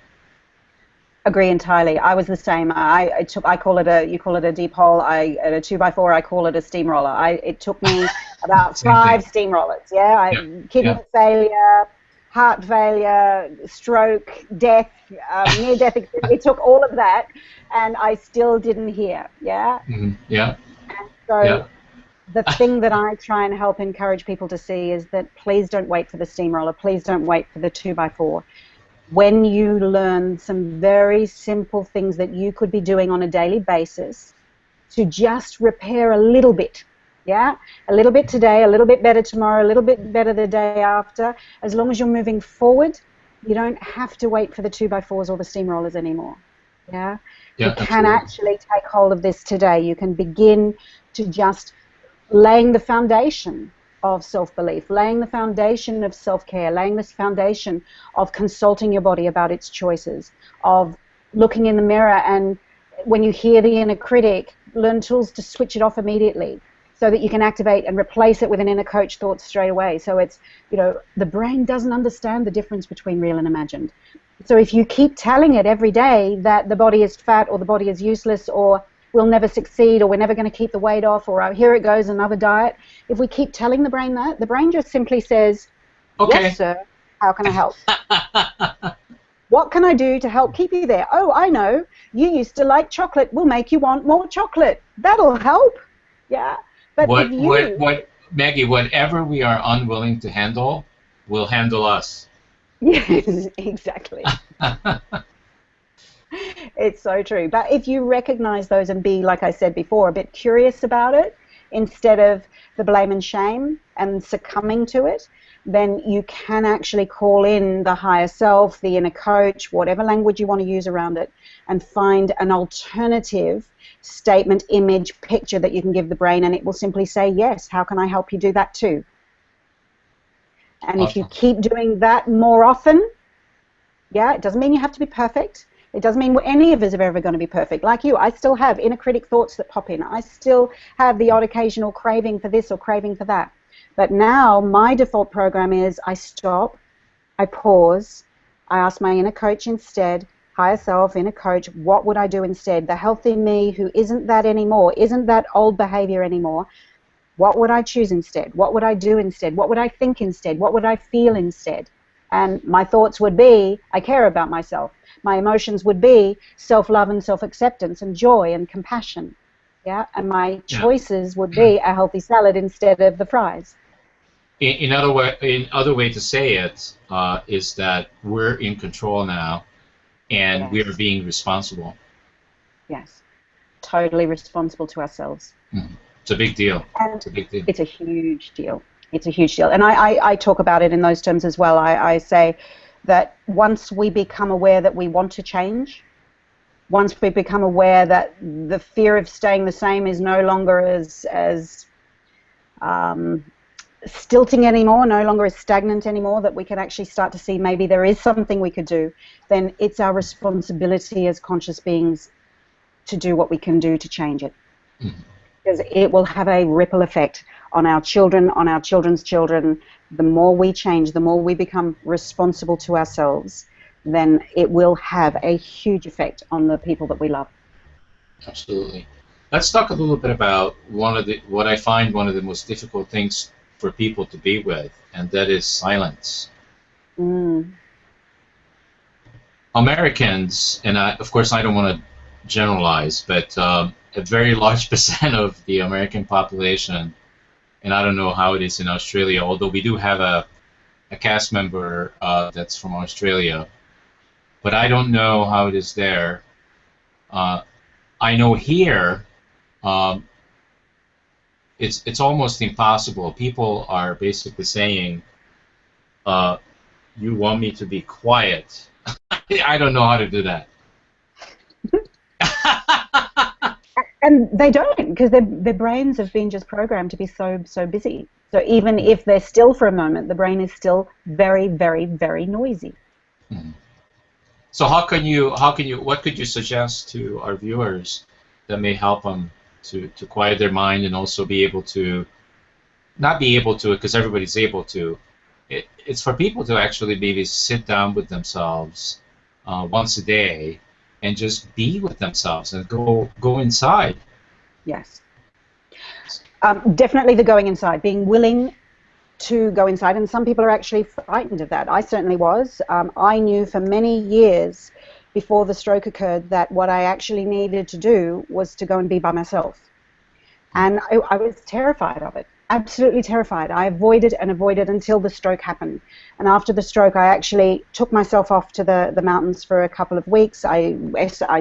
B: Agree entirely. I was the same. I call it you call it a deep hole. At a 2x4, I call it a steamroller. It took me about
A: Same thing.
B: 5 steamrollers. Yeah,
A: Yeah.
B: kidney
A: Yeah.
B: failure, heart failure, stroke, death, near death. It took all of that, and I still didn't hear. Yeah.
A: Yeah.
B: So
A: Yeah.
B: the thing that I try and help encourage people to see is that please don't wait for the steamroller. Please don't wait for the 2x4. When you learn some very simple things that you could be doing on a daily basis to just repair a little bit, yeah? A little bit today, a little bit better tomorrow, a little bit better the day after. As long as you're moving forward, you don't have to wait for the 2x4s or the steamrollers anymore, yeah? You
A: Yeah.
B: can
A: Absolutely.
B: actually take hold of this today. You can begin to just laying the foundation of self-belief, laying the foundation of self-care, laying this foundation of consulting your body about its choices, of looking in the mirror, and when you hear the inner critic, learn tools to switch it off immediately so that you can activate and replace it with an inner coach thought straight away. So it's, the brain doesn't understand the difference between real and imagined. So if you keep telling it every day that the body is fat or the body is useless or we'll never succeed or we're never going to keep the weight off or here it goes, another diet. If we keep telling the brain that, the brain just simply says, yes,
A: Okay.
B: sir, how can I help? What can I do to help keep you there? Oh, I know. You used to like chocolate. We'll make you want more chocolate. That'll help. Yeah. But if
A: Maggie, whatever we are unwilling to handle, will handle us.
B: Yes, exactly. It's so true. But if you recognize those and be, like I said before, a bit curious about it, instead of the blame and shame and succumbing to it, then you can actually call in the higher self, the inner coach, whatever language you want to use around it, and find an alternative statement, image, picture that you can give the brain, and it will simply say, yes, how can I help you do that too? And if you
A: Awesome.
B: keep doing that more often, yeah, it doesn't mean you have to be perfect. It doesn't mean any of us are ever going to be perfect. Like you, I still have inner critic thoughts that pop in. I still have the odd occasional craving for this or craving for that. But now my default program is I stop, I pause, I ask my inner coach instead, higher self, inner coach, what would I do instead? The healthy me who isn't that anymore, isn't that old behavior anymore, what would I choose instead? What would I do instead? What would I think instead? What would I feel instead? And my thoughts would be, I care about myself. My emotions would be self-love and self-acceptance and joy and compassion. Yeah, and my
A: Yeah.
B: choices would be a healthy salad instead of the fries.
A: In other way to say it is that we're in control now, and we are
B: Yes,
A: being responsible.
B: yes. Totally responsible to ourselves.
A: It's a big deal.
B: And
A: It's a big deal.
B: it's a huge deal. It's a huge deal. And I talk about it in those terms as well. I say that once we become aware that we want to change, once we become aware that the fear of staying the same is no longer as stilting anymore, no longer as stagnant anymore, that we can actually start to see maybe there is something we could do, then it's our responsibility as conscious beings to do what we can do to change it. Because it will have a ripple effect on our children, on our children's children. The more we change, the more we become responsible to ourselves, then it will have a huge effect on the people that we love.
A: Absolutely. Let's talk a little bit about what I find one of the most difficult things for people to be with, and that is silence.
B: Mm.
A: Americans, and of course I don't want to generalize, but a very large percent of the American population, and I don't know how it is in Australia, although we do have a cast member that's from Australia, but I don't know how it is there. Uh, I know here um, it's almost impossible. People are basically saying, "You want me to be quiet?" I don't know how to do that.
B: And they don't, because their brains have been just programmed to be so busy. So even if they're still for a moment, the brain is still very, very, very noisy.
A: Mhm. So what could you suggest to our viewers that may help them to quiet their mind and also be able to, not be able to, because everybody's able to, it's for people to actually maybe sit down with themselves once a day and just be with themselves and go inside.
B: Yes. Definitely the going inside, being willing to go inside, and some people are actually frightened of that. I certainly was. I knew for many years before the stroke occurred that what I actually needed to do was to go and be by myself. And I was terrified of it, absolutely terrified. I avoided and avoided until the stroke happened. And after the stroke, I actually took myself off to the mountains for a couple of weeks. I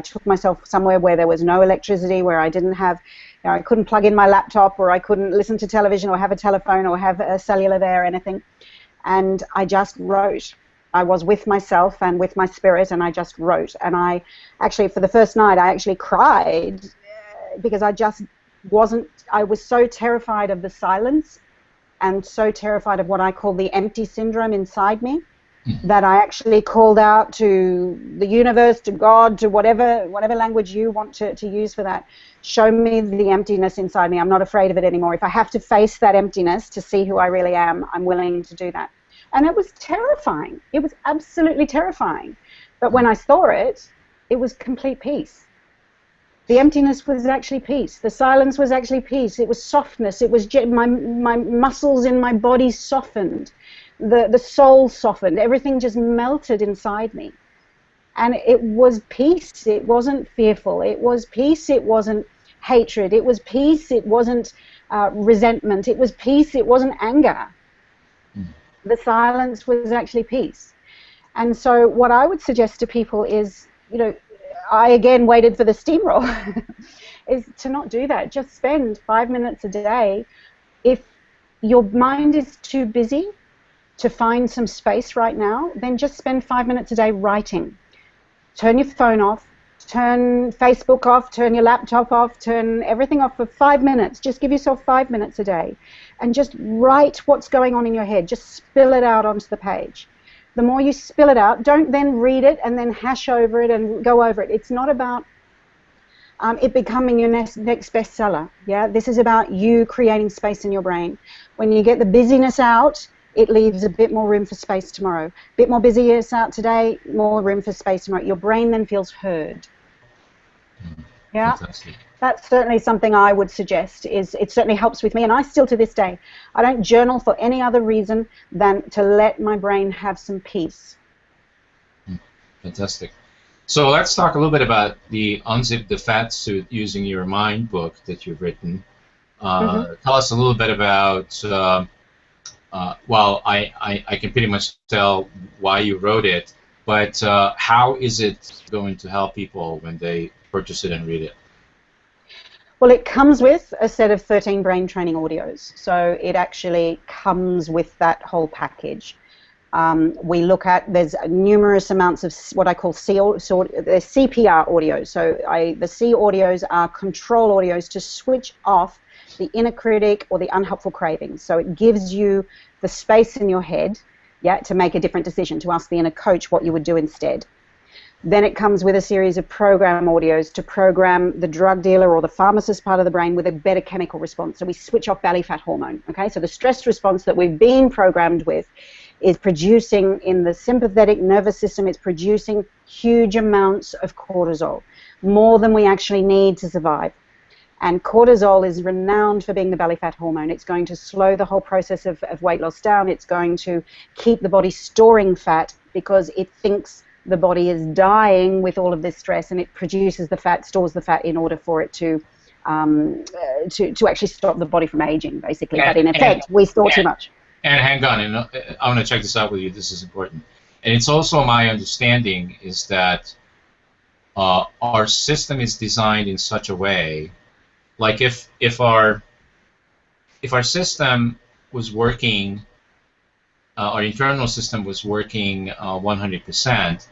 B: took myself somewhere where there was no electricity, where I didn't have, I couldn't plug in my laptop, or I couldn't listen to television or have a telephone or have a cellular there or anything. And I just wrote. I was with myself and with my spirit, and I just wrote. And I actually, for the first night, I actually cried because I just I was so terrified of the silence and so terrified of what I call the empty syndrome inside me that I actually called out to the universe, to God, to whatever language you want to use for that. Show me the emptiness inside me. I'm not afraid of it anymore. If I have to face that emptiness to see who I really am, I'm willing to do that. And it was terrifying. It was absolutely terrifying. But when I saw it, it was complete peace. The emptiness was actually peace. The silence was actually peace. It was softness. It was my muscles in my body softened. The soul softened. Everything just melted inside me. And it was peace. It wasn't fearful. It was peace. It wasn't hatred. It was peace. It wasn't resentment. It was peace. It wasn't anger. The silence was actually peace. And so what I would suggest to people is, I again waited for the steamroll, is to not do that. Just spend 5 minutes a day. If your mind is too busy to find some space right now, then just spend 5 minutes a day writing. Turn your phone off, turn Facebook off, turn your laptop off, turn everything off for 5 minutes. Just give yourself 5 minutes a day and just write what's going on in your head. Just spill it out onto the page. The more you spill it out, don't then read it and then hash over it and go over it. It's not about it becoming your next bestseller. Yeah, this is about you creating space in your brain. When you get the busyness out, it leaves a bit more room for space tomorrow. A bit more busyness out today, more room for space tomorrow. Your brain then feels heard. Yeah.
A: Fantastic.
B: That's certainly something I would suggest. It certainly helps with me, and I still to this day, I don't journal for any other reason than to let my brain have some peace.
A: Fantastic. So let's talk a little bit about the Unzip the Fat Suit Using Your Mind book that you've written. Tell us a little bit about, well, I can pretty much tell why you wrote it, but how is it going to help people when they purchase it and read it?
B: Well, it comes with a set of 13 brain training audios, so it actually comes with that whole package. We look at, there's numerous amounts of what I call CPR audios. So the C audios are control audios to switch off the inner critic or the unhelpful cravings. So it gives you the space in your head, yeah, to make a different decision, to ask the inner coach what you would do instead. Then it comes with a series of program audios to program the drug dealer or the pharmacist part of the brain with a better chemical response. So we switch off belly fat hormone. Okay, so the stress response that we've been programmed with is producing in the sympathetic nervous system, it's producing huge amounts of cortisol, more than we actually need to survive. And cortisol is renowned for being the belly fat hormone. It's going to slow the whole process of weight loss down. It's going to keep the body storing fat because it thinks the body is dying with all of this stress, and it produces the fat, stores the fat in order for it to actually stop the body from aging, basically. But in effect, we store too much.
A: And hang on, and I want to check this out with you. This is important. And it's also my understanding is that our system is designed in such a way, like if our system was working, our internal system was working 100%,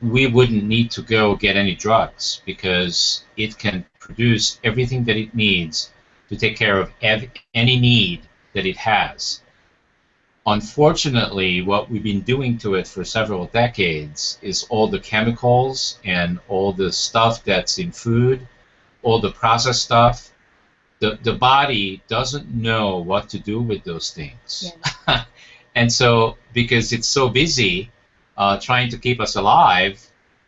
A: we wouldn't need to go get any drugs because it can produce everything that it needs to take care of any need that it has. Unfortunately, what we've been doing to it for several decades is all the chemicals and all the stuff that's in food, all the processed stuff. The body doesn't know what to do with those things. Yeah. And so, because it's so busy trying to keep us alive,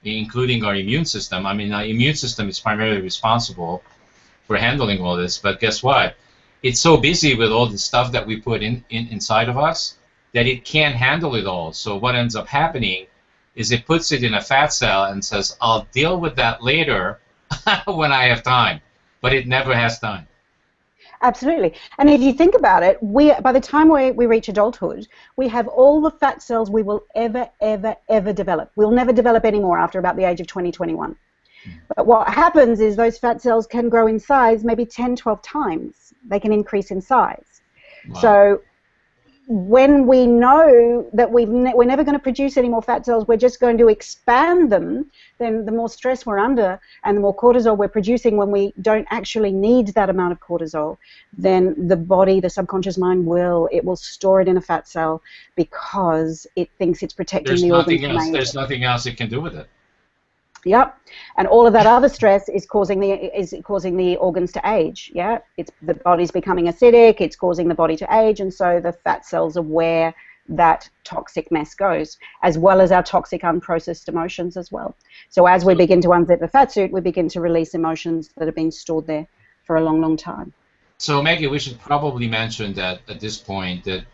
A: including our immune system. I mean, our immune system is primarily responsible for handling all this, but guess what? It's so busy with all the stuff that we put inside of us that it can't handle it all. So what ends up happening is it puts it in a fat cell and says, I'll deal with that later when I have time. But it never has time.
B: Absolutely. And if you think about it, by the time we reach adulthood, we have all the fat cells we will ever develop. We'll never develop any more after about the age of 20, 21. But what happens is those fat cells can grow in size maybe 10, 12 times. They can increase in size. Wow. So when we know that we're never going to produce any more fat cells, we're just going to expand them, then the more stress we're under and the more cortisol we're producing when we don't actually need that amount of cortisol, then the body, the subconscious mind will store it in a fat cell because it thinks it's protecting the organs.
A: There's nothing else it can do with it.
B: Yep, and all of that other stress is causing the organs to age. Yeah, the body's becoming acidic. It's causing the body to age, and so the fat cells are where that toxic mess goes, as well as our toxic unprocessed emotions as well. So as we begin to unzip the fat suit, we begin to release emotions that have been stored there for a long, long time.
A: So Maggie, we should probably mention that at this point that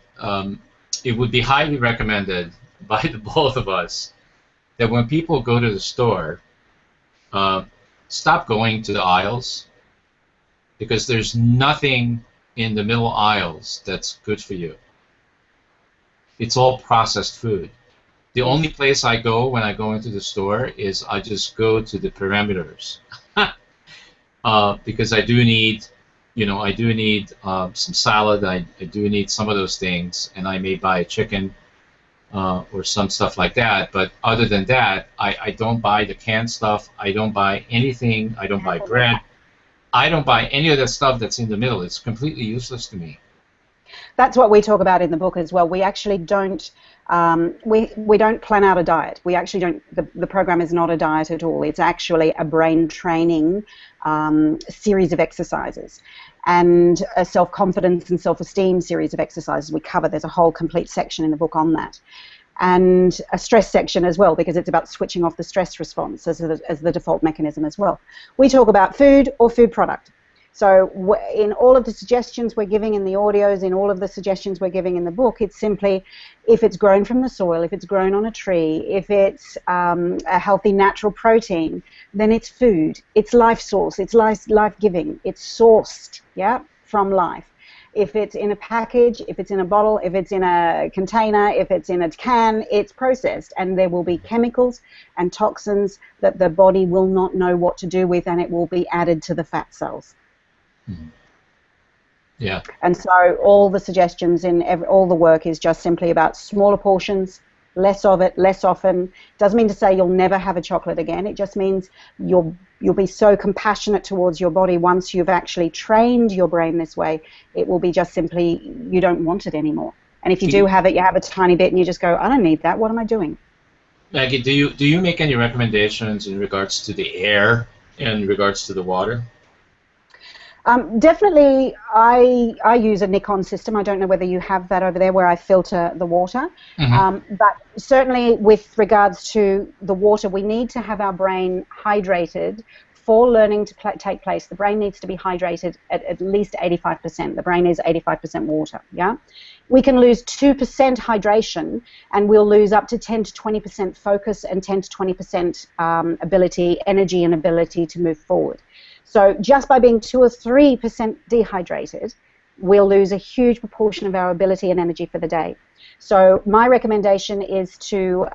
A: it would be highly recommended by the both of us that when people go to the store, stop going to the aisles, because there's nothing in the middle aisles that's good for you. It's all processed food. The only place I go when I go into the store is I just go to the perimeters because I do need, some salad. I do need some of those things, and I may buy a chicken. Or some stuff like that, but other than that, I don't buy the canned stuff. I don't buy anything. I don't buy bread. I don't buy any of that stuff that's in the middle. It's completely useless to me.
B: That's what we talk about in the book as well. We actually don't we don't plan out a diet. We actually don't. The program is not a diet at all. It's actually a brain training series of exercises and a self-confidence and self-esteem series of exercises we cover. There's a whole complete section in the book on that. And a stress section as well, because it's about switching off the stress response as the default mechanism as well. We talk about food or food product. So in all of the suggestions we're giving in the audios, in all of the suggestions we're giving in the book, it's simply if it's grown from the soil, if it's grown on a tree, if it's a healthy natural protein, then it's food. It's life source. It's life-giving. It's sourced, yeah, from life. If it's in a package, if it's in a bottle, if it's in a container, if it's in a can, it's processed. And there will be chemicals and toxins that the body will not know what to do with, and it will be added to the fat cells. Mm-hmm.
A: Yeah.
B: And so all the suggestions in all the work is just simply about smaller portions, less of it, less often. Doesn't mean to say you'll never have a chocolate again. It just means you'll be so compassionate towards your body once you've actually trained your brain this way. It will be just simply you don't want it anymore. And if you do have it, you have a tiny bit and you just go, I don't need that. What am I doing?
A: Maggie, do you make any recommendations in regards to the air and in regards to the water?
B: Definitely, I use a Nikon system. I don't know whether you have that over there where I filter the water. Mm-hmm. But certainly with regards to the water, we need to have our brain hydrated for learning to take place, the brain needs to be hydrated at least 85%. The brain is 85% water, yeah? We can lose 2% hydration, and we'll lose up to 10 to 20% focus and 10 to 20% ability, energy and ability to move forward. So just by being 2 or 3% dehydrated, we'll lose a huge proportion of our ability and energy for the day. So my recommendation is to,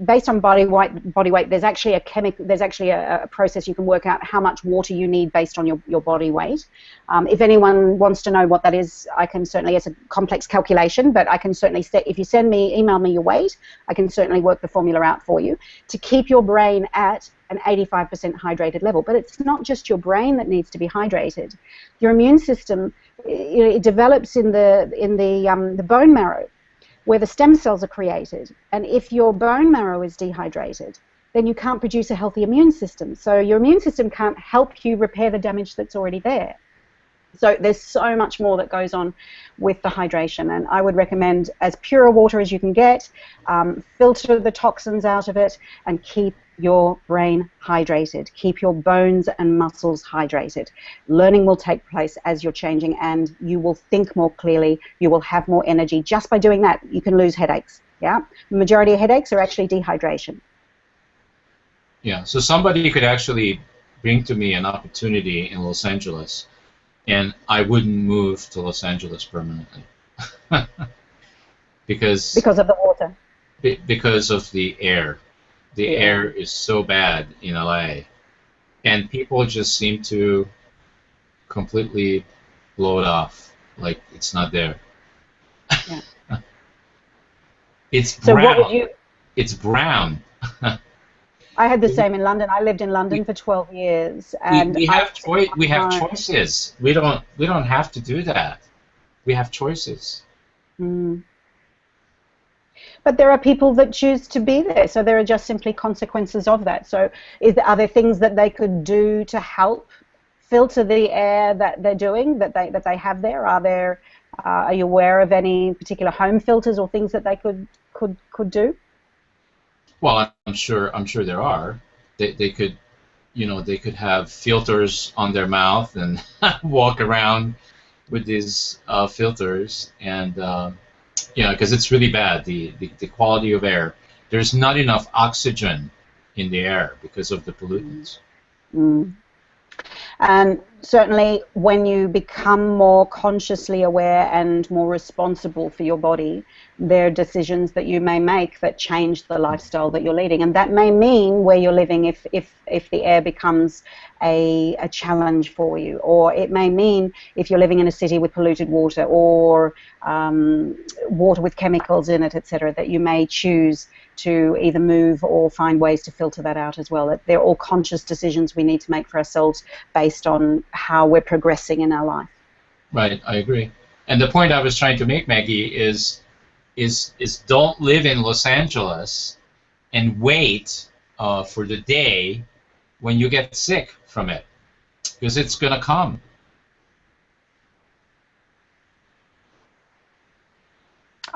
B: based on body weight, there's actually a process you can work out how much water you need based on your body weight. If anyone wants to know what that is, I can certainly, it's a complex calculation, but I can certainly, if you email me your weight, I can certainly work the formula out for you to keep your brain at an 85% hydrated level. But it's not just your brain that needs to be hydrated. Your immune system, it develops in the bone marrow, where the stem cells are created. And if your bone marrow is dehydrated, then you can't produce a healthy immune system. So your immune system can't help you repair the damage that's already there. So there's so much more that goes on with the hydration. And I would recommend as pure water as you can get, filter the toxins out of it, and keep your brain hydrated. Keep your bones and muscles hydrated. Learning will take place as you're changing, and you will think more clearly. You will have more energy. Just by doing that, you can lose headaches. Yeah, the majority of headaches are actually dehydration.
A: Yeah, so somebody could actually bring to me an opportunity in Los Angeles, and I wouldn't move to Los Angeles permanently. because
B: of the water.
A: Because of the air. The air is so bad in LA, and people just seem to completely blow it off, like it's not there.
B: Yeah.
A: It's brown.
B: So what would you?
A: It's brown.
B: I had the same in London. I lived in London for 12 years, and
A: we have choices. We don't have to do that. We have choices.
B: Mm. But there are people that choose to be there, so there are just simply consequences of that. So are there things that they could do to help filter the air that they're doing, that they have there? Are you aware of any particular home filters or things that they could do?
A: Well, I'm sure there are. They could, they could have filters on their mouth and walk around with these filters, and because it's really bad, the quality of air. There's not enough oxygen in the air because of the pollutants.
B: Mm. And certainly when you become more consciously aware and more responsible for your body, there are decisions that you may make that change the lifestyle that you're leading. And that may mean where you're living if the air becomes a challenge for you. Or it may mean if you're living in a city with polluted water or water with chemicals in it, etc., that you may choose to either move or find ways to filter that out as well. They're all conscious decisions we need to make for ourselves based on how we're progressing in our life.
A: Right, I agree. And the point I was trying to make, Maggie, is don't live in Los Angeles and wait for the day when you get sick from it, because it's going to come.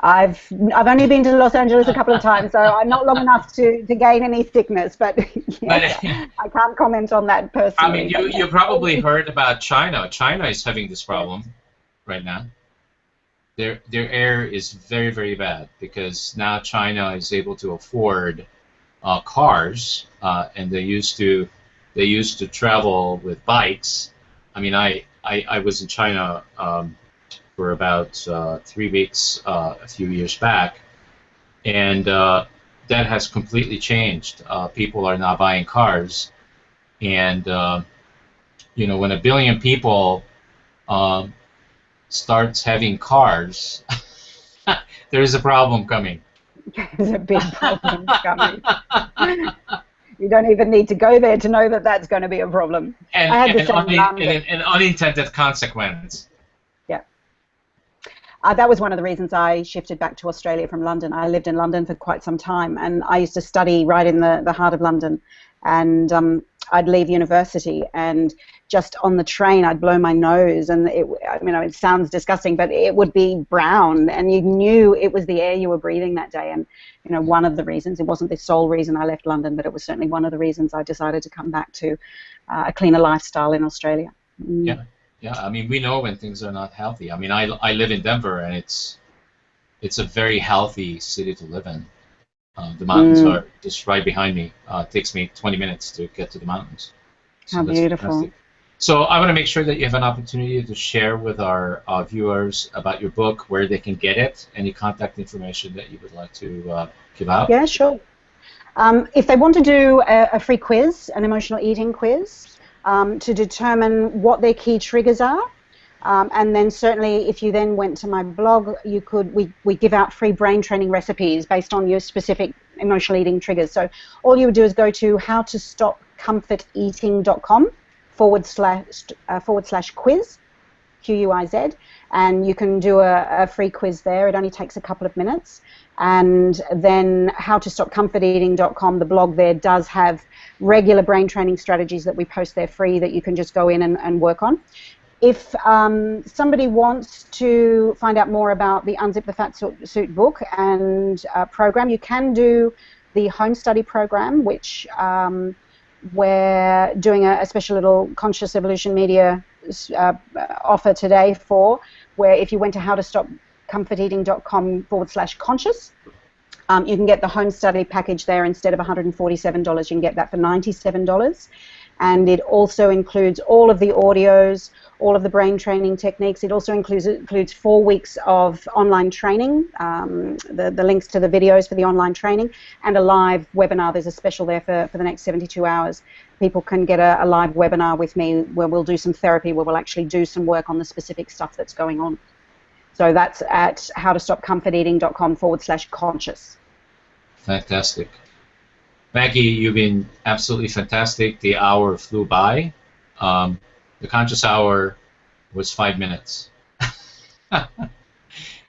B: I've only been to Los Angeles a couple of times, so I'm not long enough to gain any sickness, but I can't comment on that personally.
A: I mean, you probably heard about China. China is having this problem right now. Their air is very, very bad because now China is able to afford cars, and they used to travel with bikes. I mean, I was in China for about 3 weeks a few years back, and that has completely changed. People are now buying cars, and when 1 billion people starts having cars, there is a problem coming.
B: There's a big problem coming. You don't even need to go there to know that that's going to be a problem.
A: And an unintended consequence.
B: Yeah. That was one of the reasons I shifted back to Australia from London. I lived in London for quite some time, and I used to study right in the heart of London. And I'd leave university, and just on the train I'd blow my nose, and it sounds disgusting, but it would be brown, and you knew it was the air you were breathing that day. And one of the reasons, it wasn't the sole reason I left London, but it was certainly one of the reasons I decided to come back to a cleaner lifestyle in Australia.
A: Yeah. I mean, we know when things are not healthy. I mean, I live in Denver, and it's a very healthy city to live in. The mountains are just right behind me. It takes me 20 minutes to get to the mountains. So
B: how beautiful.
A: Fantastic. So I want to make sure that you have an opportunity to share with our viewers about your book, where they can get it, any contact information that you would like to give out.
B: Yeah, sure. If they want to do a free quiz, an emotional eating quiz, to determine what their key triggers are, and then certainly if you then went to my blog, we give out free brain training recipes based on your specific emotional eating triggers. So all you would do is go to howtostopcomforteating.com / quiz, QUIZ, and you can do a free quiz there. It only takes a couple of minutes. And then howtostopcomforteating.com, the blog there does have regular brain training strategies that we post there free that you can just go in and work on. If somebody wants to find out more about the Unzip the Fat Suit book and program, you can do the home study program, which we're doing a special little Conscious Evolution Media offer today for, where if you went to howtostopcomforteating.com / conscious, you can get the home study package there. Instead of $147, you can get that for $97. And it also includes all of the audios, all of the brain training techniques. It also includes 4 weeks of online training, the links to the videos for the online training, and a live webinar. There's a special there for the next 72 hours. People can get a live webinar with me where we'll do some therapy, where we'll actually do some work on the specific stuff that's going on. So that's at howtostopcomforteating.com / conscious.
A: Fantastic. Maggie, you've been absolutely fantastic. The hour flew by. The conscious hour was 5 minutes.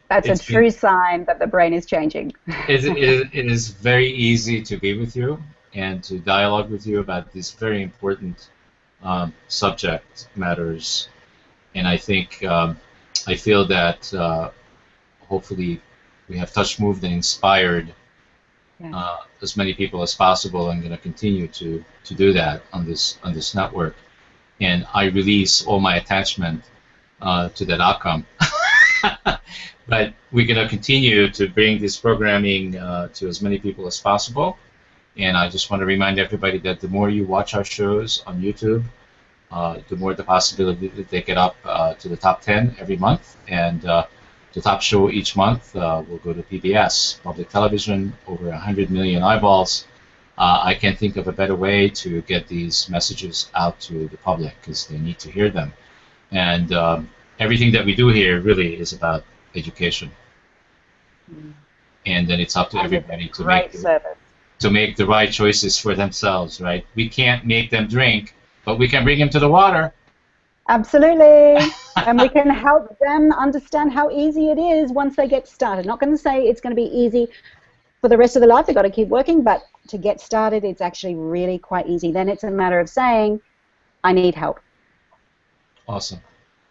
B: That's a true sign that the brain is changing.
A: It is very easy to be with you and to dialogue with you about these very important subject matters. And I think, I feel that hopefully we have touched, moved, and inspired as many people as possible. I'm going to continue to do that on this network, and I release all my attachment to that outcome. But we're going to continue to bring this programming to as many people as possible. And I just want to remind everybody that the more you watch our shows on YouTube, the more the possibility that they get up to the top 10 every month. And the top show each month will go to PBS, public television, over 100 million eyeballs. I can't think of a better way to get these messages out to the public, because they need to hear them. And everything that we do here really is about education. And then it's up to everybody to make the right choices for themselves, right? We can't make them drink, but we can bring them to the water.
B: Absolutely. And we can help them understand how easy it is once they get started. Not going to say it's going to be easy for the rest of their life. They've got to keep working, but to get started, it's actually really quite easy. Then it's a matter of saying, I need help.
A: Awesome.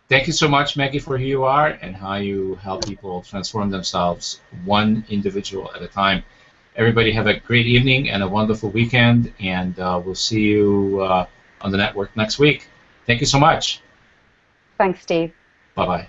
A: Thank you so much, Maggie, for who you are and how you help people transform themselves one individual at a time. Everybody have a great evening and a wonderful weekend, and we'll see you on the network next week. Thank you so much.
B: Thanks, Steve.
A: Bye-bye.